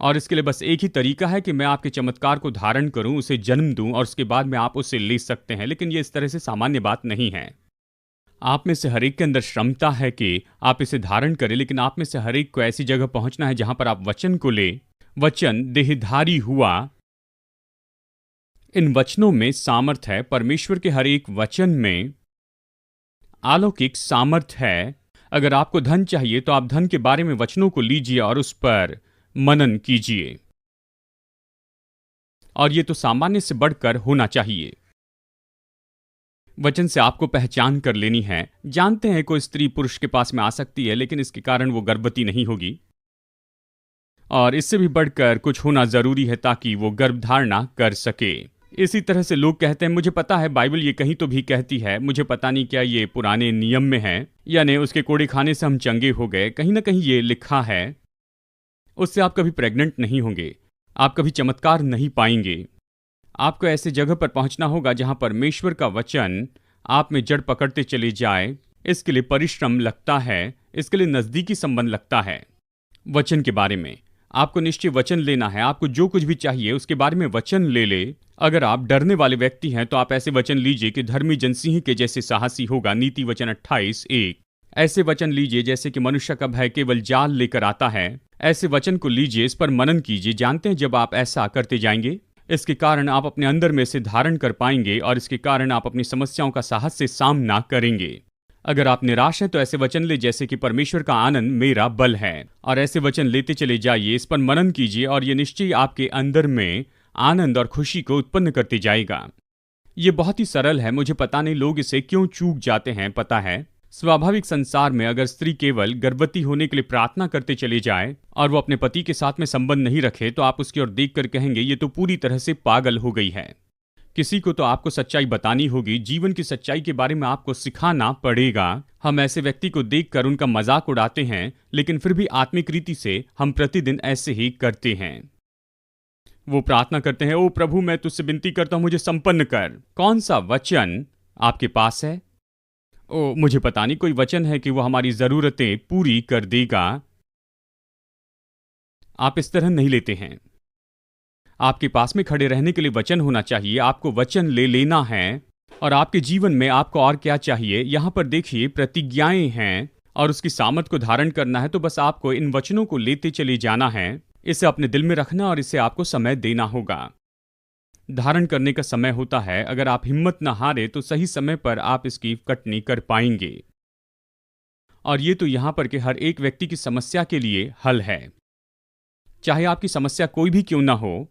और इसके लिए बस एक ही तरीका है कि मैं आपके चमत्कार को धारण करूं, उसे जन्म दूं, और उसके बाद में आप उसे ले सकते हैं। लेकिन यह इस तरह से सामान्य बात नहीं है। आप में से हर एक के अंदर क्षमता है कि आप इसे धारण करें, लेकिन आप में से हर एक को ऐसी जगह पहुंचना है जहां पर आप वचन को ले। वचन देहधारी हुआ। इन वचनों में सामर्थ है। परमेश्वर के हर एक वचन में अलौकिक सामर्थ है। अगर आपको धन चाहिए तो आप धन के बारे में वचनों को लीजिए और उस पर मनन कीजिए, और ये तो सामान्य से बढ़कर होना चाहिए। वचन से आपको पहचान कर लेनी है। जानते हैं कोई स्त्री पुरुष के पास में आ सकती है, लेकिन इसके कारण वो गर्भवती नहीं होगी, और इससे भी बढ़कर कुछ होना जरूरी है ताकि वो गर्भधारणा कर सके। इसी तरह से लोग कहते हैं मुझे पता है बाइबल ये कहीं तो भी कहती है, मुझे पता नहीं क्या ये पुराने नियम में है, यानी उसके कोड़े खाने से हम चंगे हो गए, कहीं ना कहीं ये लिखा है। उससे आप कभी प्रेग्नेंट नहीं होंगे, आप कभी चमत्कार नहीं पाएंगे। आपको ऐसे जगह पर पहुंचना होगा जहां परमेश्वर का वचन आप में जड़ पकड़ते चले जाए। इसके लिए परिश्रम लगता है, इसके लिए नजदीकी संबंध लगता है। वचन के बारे में आपको निश्चय वचन लेना है। आपको जो कुछ भी चाहिए उसके बारे में वचन ले ले। अगर आप डरने वाले व्यक्ति हैं तो आप ऐसे वचन लीजिए कि धर्मी जन सिंह के जैसे साहसी होगा। नीति वचन 28:1। ऐसे वचन लीजिए जैसे कि मनुष्य का भय केवल जाल लेकर आता है। ऐसे वचन को लीजिए, इस पर मनन कीजिए। जानते हैं जब आप ऐसा करते जाएंगे, इसके कारण आप अपने अंदर में से धारण कर पाएंगे, और इसके कारण आप अपनी समस्याओं का साहस से सामना करेंगे। अगर आप निराश हैं तो ऐसे वचन ले जैसे कि परमेश्वर का आनंद मेरा बल है, और ऐसे वचन लेते चले जाइए, इस पर मनन कीजिए, और ये निश्चय आपके अंदर में आनंद और खुशी को उत्पन्न करते जाएगा। ये बहुत ही सरल है। मुझे पता नहीं लोग इसे क्यों चूक जाते हैं। पता है, स्वाभाविक संसार में अगर स्त्री केवल गर्भवती होने के लिए प्रार्थना करते चले जाए और वो अपने पति के साथ में संबंध नहीं रखे, तो आप उसकी ओर देखकर कहेंगे ये तो पूरी तरह से पागल हो गई है। किसी को तो आपको सच्चाई बतानी होगी, जीवन की सच्चाई के बारे में आपको सिखाना पड़ेगा। हम ऐसे व्यक्ति को देखकर उनका मजाक उड़ाते हैं, लेकिन फिर भी आत्मिक रीति से हम प्रतिदिन ऐसे ही करते हैं। वो प्रार्थना करते हैं, ओ प्रभु मैं तुझसे विनती करता हूं मुझे संपन्न कर। कौन सा वचन आपके पास है? ओ मुझे पता नहीं, कोई वचन है कि वो हमारी जरूरतें पूरी कर देगा। आप इस तरह नहीं लेते हैं। आपके पास में खड़े रहने के लिए वचन होना चाहिए। आपको वचन ले लेना है, और आपके जीवन में आपको और क्या चाहिए? यहां पर देखिए प्रतिज्ञाएं हैं, और उसकी सामर्थ को धारण करना है। तो बस आपको इन वचनों को लेते चले जाना है, इसे अपने दिल में रखना, और इसे आपको समय देना होगा। धारण करने का समय होता है। अगर आप हिम्मत न हारे तो सही समय पर आप इसकी कटनी कर पाएंगे। और ये तो यहां पर के हर एक व्यक्ति की समस्या के लिए हल है। चाहे आपकी समस्या कोई भी क्यों ना हो,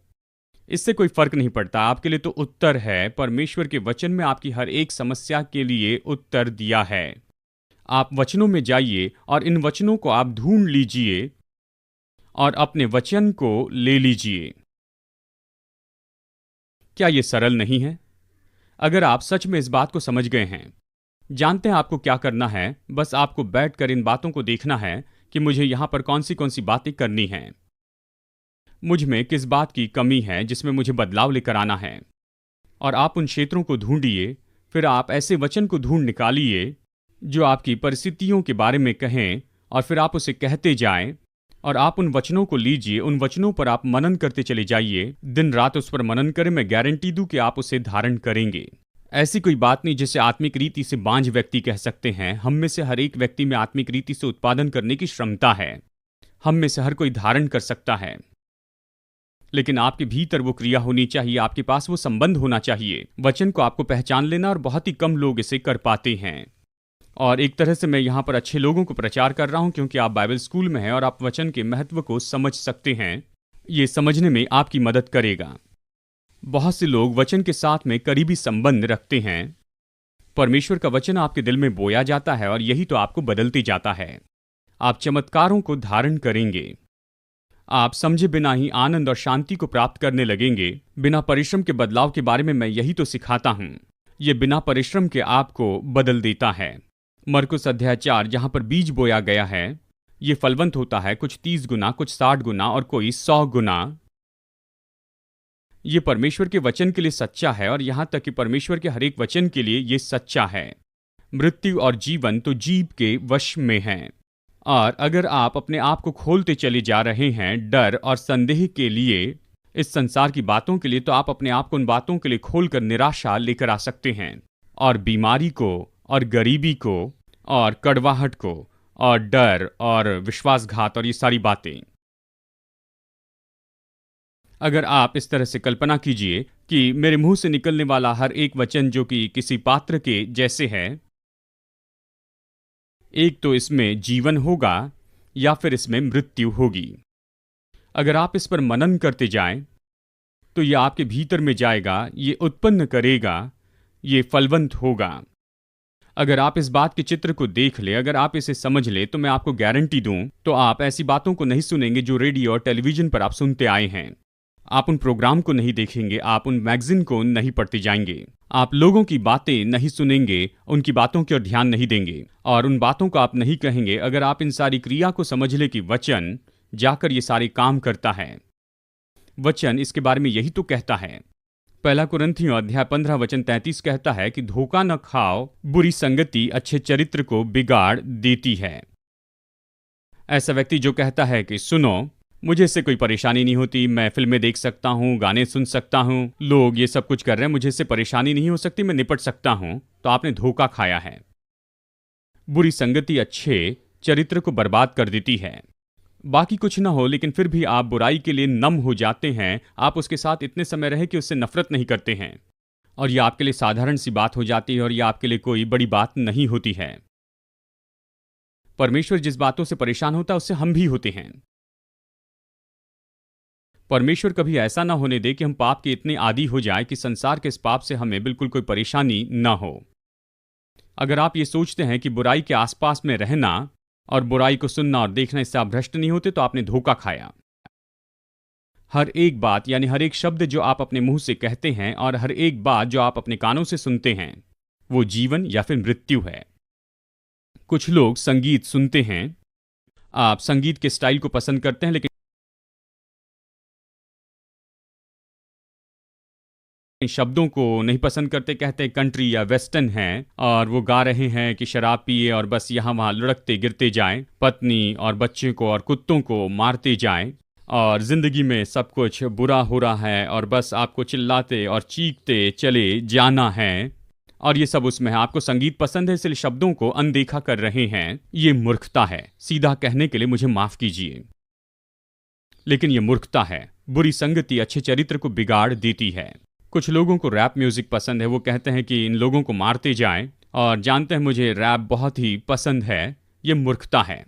इससे कोई फर्क नहीं पड़ता। आपके लिए तो उत्तर है। परमेश्वर के वचन में आपकी हर एक समस्या के लिए उत्तर दिया है। आप वचनों में जाइए और इन वचनों को आप ढूंढ लीजिए, और अपने वचन को ले लीजिए। क्या यह सरल नहीं है? अगर आप सच में इस बात को समझ गए हैं, जानते हैं आपको क्या करना है, बस आपको बैठकर इन बातों को देखना है कि मुझे यहां पर कौन सी बातें करनी हैं, मुझ में किस बात की कमी है जिसमें मुझे बदलाव लेकर आना है। और आप उन क्षेत्रों को ढूंढिए, फिर आप ऐसे वचन को ढूंढ निकालिए जो आपकी परिस्थितियों के बारे में कहें, और फिर आप उसे कहते जाएं, और आप उन वचनों को लीजिए, उन वचनों पर आप मनन करते चले जाइए, दिन रात उस पर मनन करें। मैं गारंटी दूं कि आप उसे धारण करेंगे। ऐसी कोई बात नहीं जिसे आत्मिक रीति से बांझ व्यक्ति कह सकते हैं। हम में से हर एक व्यक्ति में आत्मिक रीति से उत्पादन करने की क्षमता है। हम में से हर कोई धारण कर सकता है, लेकिन आपके भीतर वो क्रिया होनी चाहिए, आपके पास वो संबंध होना चाहिए। वचन को आपको पहचान लेना, और बहुत ही कम लोग इसे कर पाते हैं। और एक तरह से मैं यहाँ पर अच्छे लोगों को प्रचार कर रहा हूँ, क्योंकि आप बाइबल स्कूल में हैं और आप वचन के महत्व को समझ सकते हैं। ये समझने में आपकी मदद करेगा। बहुत से लोग वचन के साथ में करीबी संबंध रखते हैं। परमेश्वर का वचन आपके दिल में बोया जाता है, और यही तो आपको बदलते जाता है। आप चमत्कारों को धारण करेंगे। आप समझे बिना ही आनंद और शांति को प्राप्त करने लगेंगे। बिना परिश्रम के बदलाव के बारे में मैं यही तो सिखाता हूं। यह बिना परिश्रम के आपको बदल देता है। मरकुस अध्याय 4, जहां पर बीज बोया गया है, ये फलवंत होता है, कुछ 30 गुना, कुछ 60 गुना और कोई 100 गुना। ये परमेश्वर के वचन के लिए सच्चा है, और यहां तक कि परमेश्वर के हर एक वचन के लिए ये सच्चा है। मृत्यु और जीवन तो जीव के वश में है। और अगर आप अपने आप को खोलते चले जा रहे हैं डर और संदेह के लिए, इस संसार की बातों के लिए, तो आप अपने आप को उन बातों के लिए खोलकर निराशा लेकर आ सकते हैं, और बीमारी को, और गरीबी को, और कड़वाहट को, और डर और विश्वासघात और ये सारी बातें। अगर आप इस तरह से कल्पना कीजिए कि मेरे मुंह से निकलने वाला हर एक वचन जो कि किसी पात्र के जैसे है, एक तो इसमें जीवन होगा या फिर इसमें मृत्यु होगी। अगर आप इस पर मनन करते जाएं, तो यह आपके भीतर में जाएगा, ये उत्पन्न करेगा, ये फलवंत होगा। अगर आप इस बात के चित्र को देख ले, अगर आप इसे समझ ले, तो मैं आपको गारंटी दूं, तो आप ऐसी बातों को नहीं सुनेंगे जो रेडियो और टेलीविजन पर आप सुनते आए हैं। आप उन प्रोग्राम को नहीं देखेंगे, आप उन मैगजीन को नहीं पढ़ते जाएंगे, आप लोगों की बातें नहीं सुनेंगे, उनकी बातों की ओर ध्यान नहीं देंगे, और उन बातों को आप नहीं कहेंगे। अगर आप इन सारी क्रिया को समझ ले कि वचन जाकर ये सारे काम करता है, वचन इसके बारे में यही तो कहता है। पहला कुरिन्थियों अध्याय 15 वचन 33 कहता है कि धोखा न खाओ, बुरी संगति अच्छे चरित्र को बिगाड़ देती है। ऐसा व्यक्ति जो कहता है कि सुनो, मुझे इससे कोई परेशानी नहीं होती, मैं फिल्में देख सकता हूँ, गाने सुन सकता हूँ, लोग ये सब कुछ कर रहे हैं, मुझे इससे परेशानी नहीं हो सकती, मैं निपट सकता हूँ, तो आपने धोखा खाया है। बुरी संगति अच्छे चरित्र को बर्बाद कर देती है। बाकी कुछ ना हो, लेकिन फिर भी आप बुराई के लिए नम हो जाते हैं। आप उसके साथ इतने समय रहे कि उससे नफरत नहीं करते हैं, और यह आपके लिए साधारण सी बात हो जाती है, और यह आपके लिए कोई बड़ी बात नहीं होती है। परमेश्वर जिस बातों से परेशान होता है, उससे हम भी होते हैं। परमेश्वर कभी ऐसा ना होने दे कि हम पाप के इतने आदी हो जाए कि संसार के इस पाप से हमें बिल्कुल कोई परेशानी ना हो। अगर आप ये सोचते हैं कि बुराई के आसपास में रहना और बुराई को सुनना और देखना इससे आप भ्रष्ट नहीं होते, तो आपने धोखा खाया। हर एक बात, यानी हर एक शब्द जो आप अपने मुंह से कहते हैं, और हर एक बात जो आप अपने कानों से सुनते हैं, वो जीवन या फिर मृत्यु है। कुछ लोग संगीत सुनते हैं, आप संगीत के स्टाइल को पसंद करते हैं, लेकिन शब्दों को नहीं पसंद करते। कहते हैं कंट्री या वेस्टर्न है, और वो गा रहे हैं कि शराब पिए और बस यहाँ वहाँ लुढ़कते गिरते जाएं, पत्नी और बच्चे को और कुत्तों को मारते जाएं, और जिंदगी में सब कुछ बुरा हो रहा है, और बस आपको चिल्लाते और चीखते चले जाना है, और ये सब उसमें है। आपको संगीत पसंद है, इसलिए शब्दों को अनदेखा कर रहे हैं। ये मूर्खता है। सीधा कहने के लिए मुझे माफ कीजिए, लेकिन ये मूर्खता है। बुरी संगति अच्छे चरित्र को बिगाड़ देती है। कुछ लोगों को रैप म्यूजिक पसंद है, वो कहते हैं कि इन लोगों को मारते जाएं, और जानते हैं मुझे रैप बहुत ही पसंद है। ये मूर्खता है।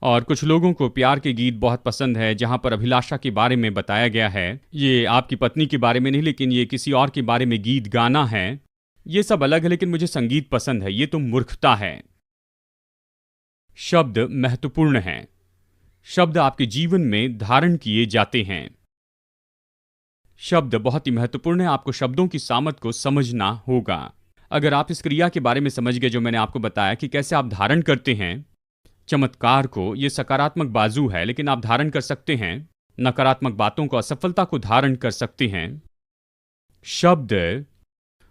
और कुछ लोगों को प्यार के गीत बहुत पसंद है, जहां पर अभिलाषा के बारे में बताया गया है। ये आपकी पत्नी के बारे में नहीं, लेकिन ये किसी और के बारे में गीत गाना है। ये सब अलग है, लेकिन मुझे संगीत पसंद है। ये तो मूर्खता है। शब्द महत्वपूर्ण हैं। शब्द आपके जीवन में धारण किए जाते हैं। शब्द बहुत ही महत्वपूर्ण है। आपको शब्दों की सामर्थ को समझना होगा। अगर आप इस क्रिया के बारे में समझ गए जो मैंने आपको बताया कि कैसे आप धारण करते हैं चमत्कार को, ये सकारात्मक बाजू है, लेकिन आप धारण कर सकते हैं नकारात्मक बातों को, असफलता को धारण कर सकते हैं। शब्द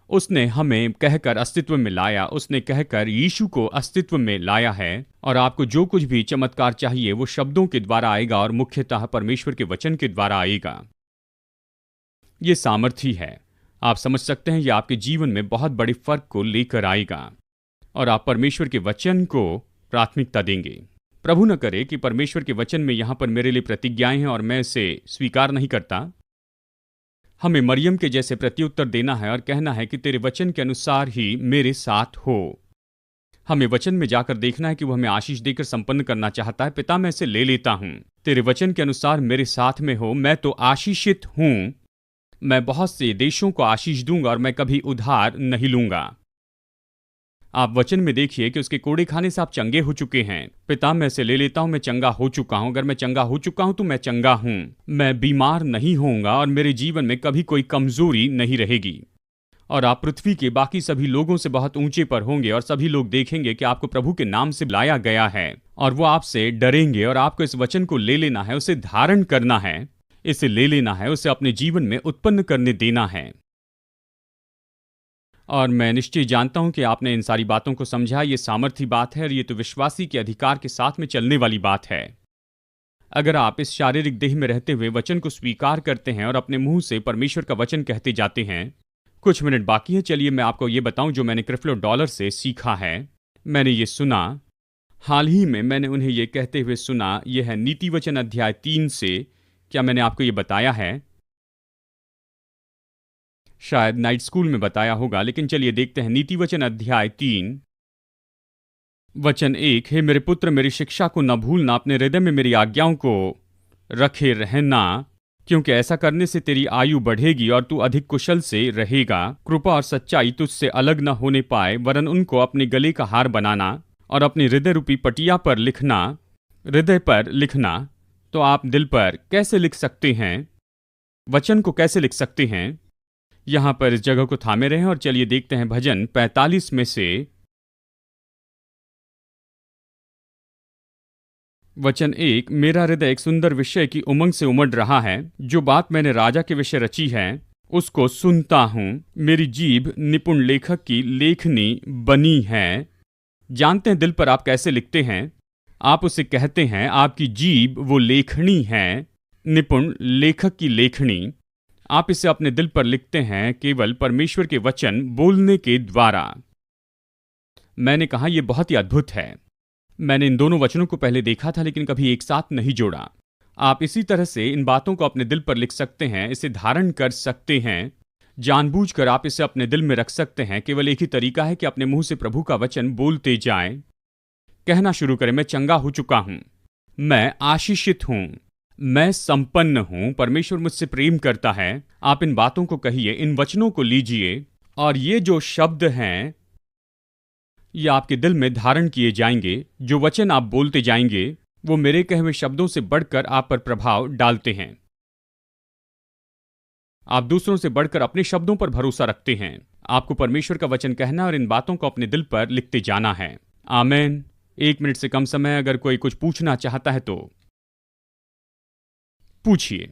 उसने हमें कहकर अस्तित्व में लाया, उसने कहकर यीशु को अस्तित्व में लाया है। और आपको जो कुछ भी चमत्कार चाहिए वो शब्दों के द्वारा आएगा और मुख्यतः परमेश्वर के वचन के द्वारा आएगा। ये सामर्थ्य है। आप समझ सकते हैं ये आपके जीवन में बहुत बड़े फर्क को लेकर आएगा और आप परमेश्वर के वचन को प्राथमिकता देंगे। प्रभु न करे कि परमेश्वर के वचन में यहां पर मेरे लिए प्रतिज्ञाएं हैं और मैं इसे स्वीकार नहीं करता। हमें मरियम के जैसे प्रत्युत्तर देना है और कहना है कि तेरे वचन के अनुसार ही मेरे साथ हो। हमें वचन में जाकर देखना है कि वो हमें आशीष देकर संपन्न करना चाहता है। पिता, मैं इसे ले लेता हूं, तेरे वचन के अनुसार मेरे साथ में हो। मैं तो आशीषित हूं, मैं बहुत से देशों को आशीष दूंगा और मैं कभी उधार नहीं लूंगा। आप वचन में देखिए कि उसके कोड़े खाने से आप चंगे हो चुके हैं। पिता, मैं इसे ले लेता हूं, मैं चंगा हो चुका हूं। अगर मैं चंगा हो चुका हूं तो मैं चंगा हूं, मैं बीमार नहीं होऊंगा और मेरे जीवन में कभी कोई कमजोरी नहीं रहेगी। और आप पृथ्वी के बाकी सभी लोगों से बहुत ऊंचे पर होंगे और सभी लोग देखेंगे कि आपको प्रभु के नाम से बुलाया गया है और वो आपसे डरेंगे। और आपको इस वचन को ले लेना है, उसे धारण करना है, इसे ले लेना है, उसे अपने जीवन में उत्पन्न करने देना है। और मैं निश्चय जानता हूं कि आपने इन सारी बातों को समझा। ये सामर्थ्य बात है और ये तो विश्वासी के अधिकार के साथ में चलने वाली बात है। अगर आप इस शारीरिक देह में रहते हुए वचन को स्वीकार करते हैं और अपने मुंह से परमेश्वर का वचन कहते जाते हैं। कुछ मिनट बाकी है, चलिए मैं आपको ये बताऊं जो मैंने क्रिफ्लो डॉलर से सीखा है। मैंने ये सुना, हाल ही में मैंने उन्हें ये कहते हुए सुना। यह है नीति वचन अध्याय 3 से। क्या मैंने आपको ये बताया है? शायद नाइट स्कूल में बताया होगा, लेकिन चलिए देखते हैं। नीति वचन अध्याय 3 वचन 1। हे मेरे पुत्र, मेरी शिक्षा को न भूलना, अपने हृदय में मेरी आज्ञाओं को रखे रहना, क्योंकि ऐसा करने से तेरी आयु बढ़ेगी और तू अधिक कुशल से रहेगा। कृपा और सच्चाई तुझसे अलग न होने पाए, वरन उनको अपने गले का हार बनाना और अपने हृदय रूपी पटिया पर लिखना। हृदय पर लिखना तो आप दिल पर कैसे लिख सकते हैं? वचन को कैसे लिख सकते हैं? यहां पर इस जगह को थामे रहें और चलिए देखते हैं भजन 45 में से वचन 1। मेरा हृदय एक सुंदर विषय की उमंग से उमड़ रहा है। जो बात मैंने राजा के विषय रची है उसको सुनता हूं। मेरी जीभ निपुण लेखक की लेखनी बनी है। जानते हैं दिल पर आप कैसे लिखते हैं? आप उसे कहते हैं आपकी जीभ वो लेखनी है, निपुण लेखक की लेखनी। आप इसे अपने दिल पर लिखते हैं केवल परमेश्वर के वचन बोलने के द्वारा। मैंने कहा यह बहुत ही अद्भुत है। मैंने इन दोनों वचनों को पहले देखा था लेकिन कभी एक साथ नहीं जोड़ा। आप इसी तरह से इन बातों को अपने दिल पर लिख सकते हैं, इसे धारण कर सकते हैं। जानबूझकर आप इसे अपने दिल में रख सकते हैं। केवल एक ही तरीका है कि अपने मुंह से प्रभु का वचन बोलते जाएं। कहना शुरू करें, मैं चंगा हो चुका हूं, मैं आशीषित हूं, मैं संपन्न हूं, परमेश्वर मुझसे प्रेम करता है। आप इन बातों को कहिए, इन वचनों को लीजिए और ये जो शब्द हैं ये आपके दिल में धारण किए जाएंगे। जो वचन आप बोलते जाएंगे वो मेरे कहे हुए शब्दों से बढ़कर आप पर प्रभाव डालते हैं। आप दूसरों से बढ़कर अपने शब्दों पर भरोसा रखते हैं। आपको परमेश्वर का वचन कहना और इन बातों को अपने दिल पर लिखते जाना है। आमीन। 1 मिनट से कम समय, अगर कोई कुछ पूछना चाहता है तो पूछिए।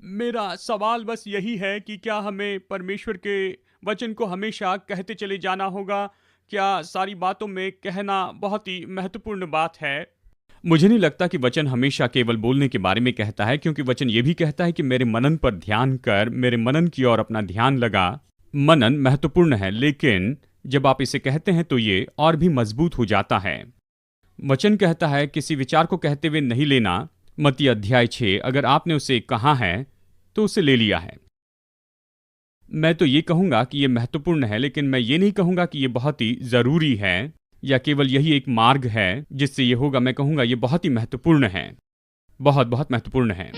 मेरा सवाल बस यही है कि क्या हमें परमेश्वर के वचन को हमेशा कहते चले जाना होगा? क्या सारी बातों में कहना बहुत ही महत्वपूर्ण बात है? मुझे नहीं लगता कि वचन हमेशा केवल बोलने के बारे में कहता है, क्योंकि वचन ये भी कहता है कि मेरे मनन पर ध्यान कर, मेरे मनन की ओर अपना ध्यान लगा। मनन महत्वपूर्ण है, लेकिन जब आप इसे कहते हैं तो ये और भी मजबूत हो जाता है। वचन कहता है किसी विचार को कहते हुए नहीं लेना। मत्ती अध्याय 6, अगर आपने उसे कहा है तो उसे ले लिया है। मैं तो ये कहूंगा कि ये महत्वपूर्ण है, लेकिन मैं ये नहीं कहूंगा कि ये बहुत ही जरूरी है या केवल यही एक मार्ग है जिससे ये होगा। मैं कहूंगा ये बहुत ही महत्वपूर्ण है, बहुत बहुत महत्वपूर्ण है।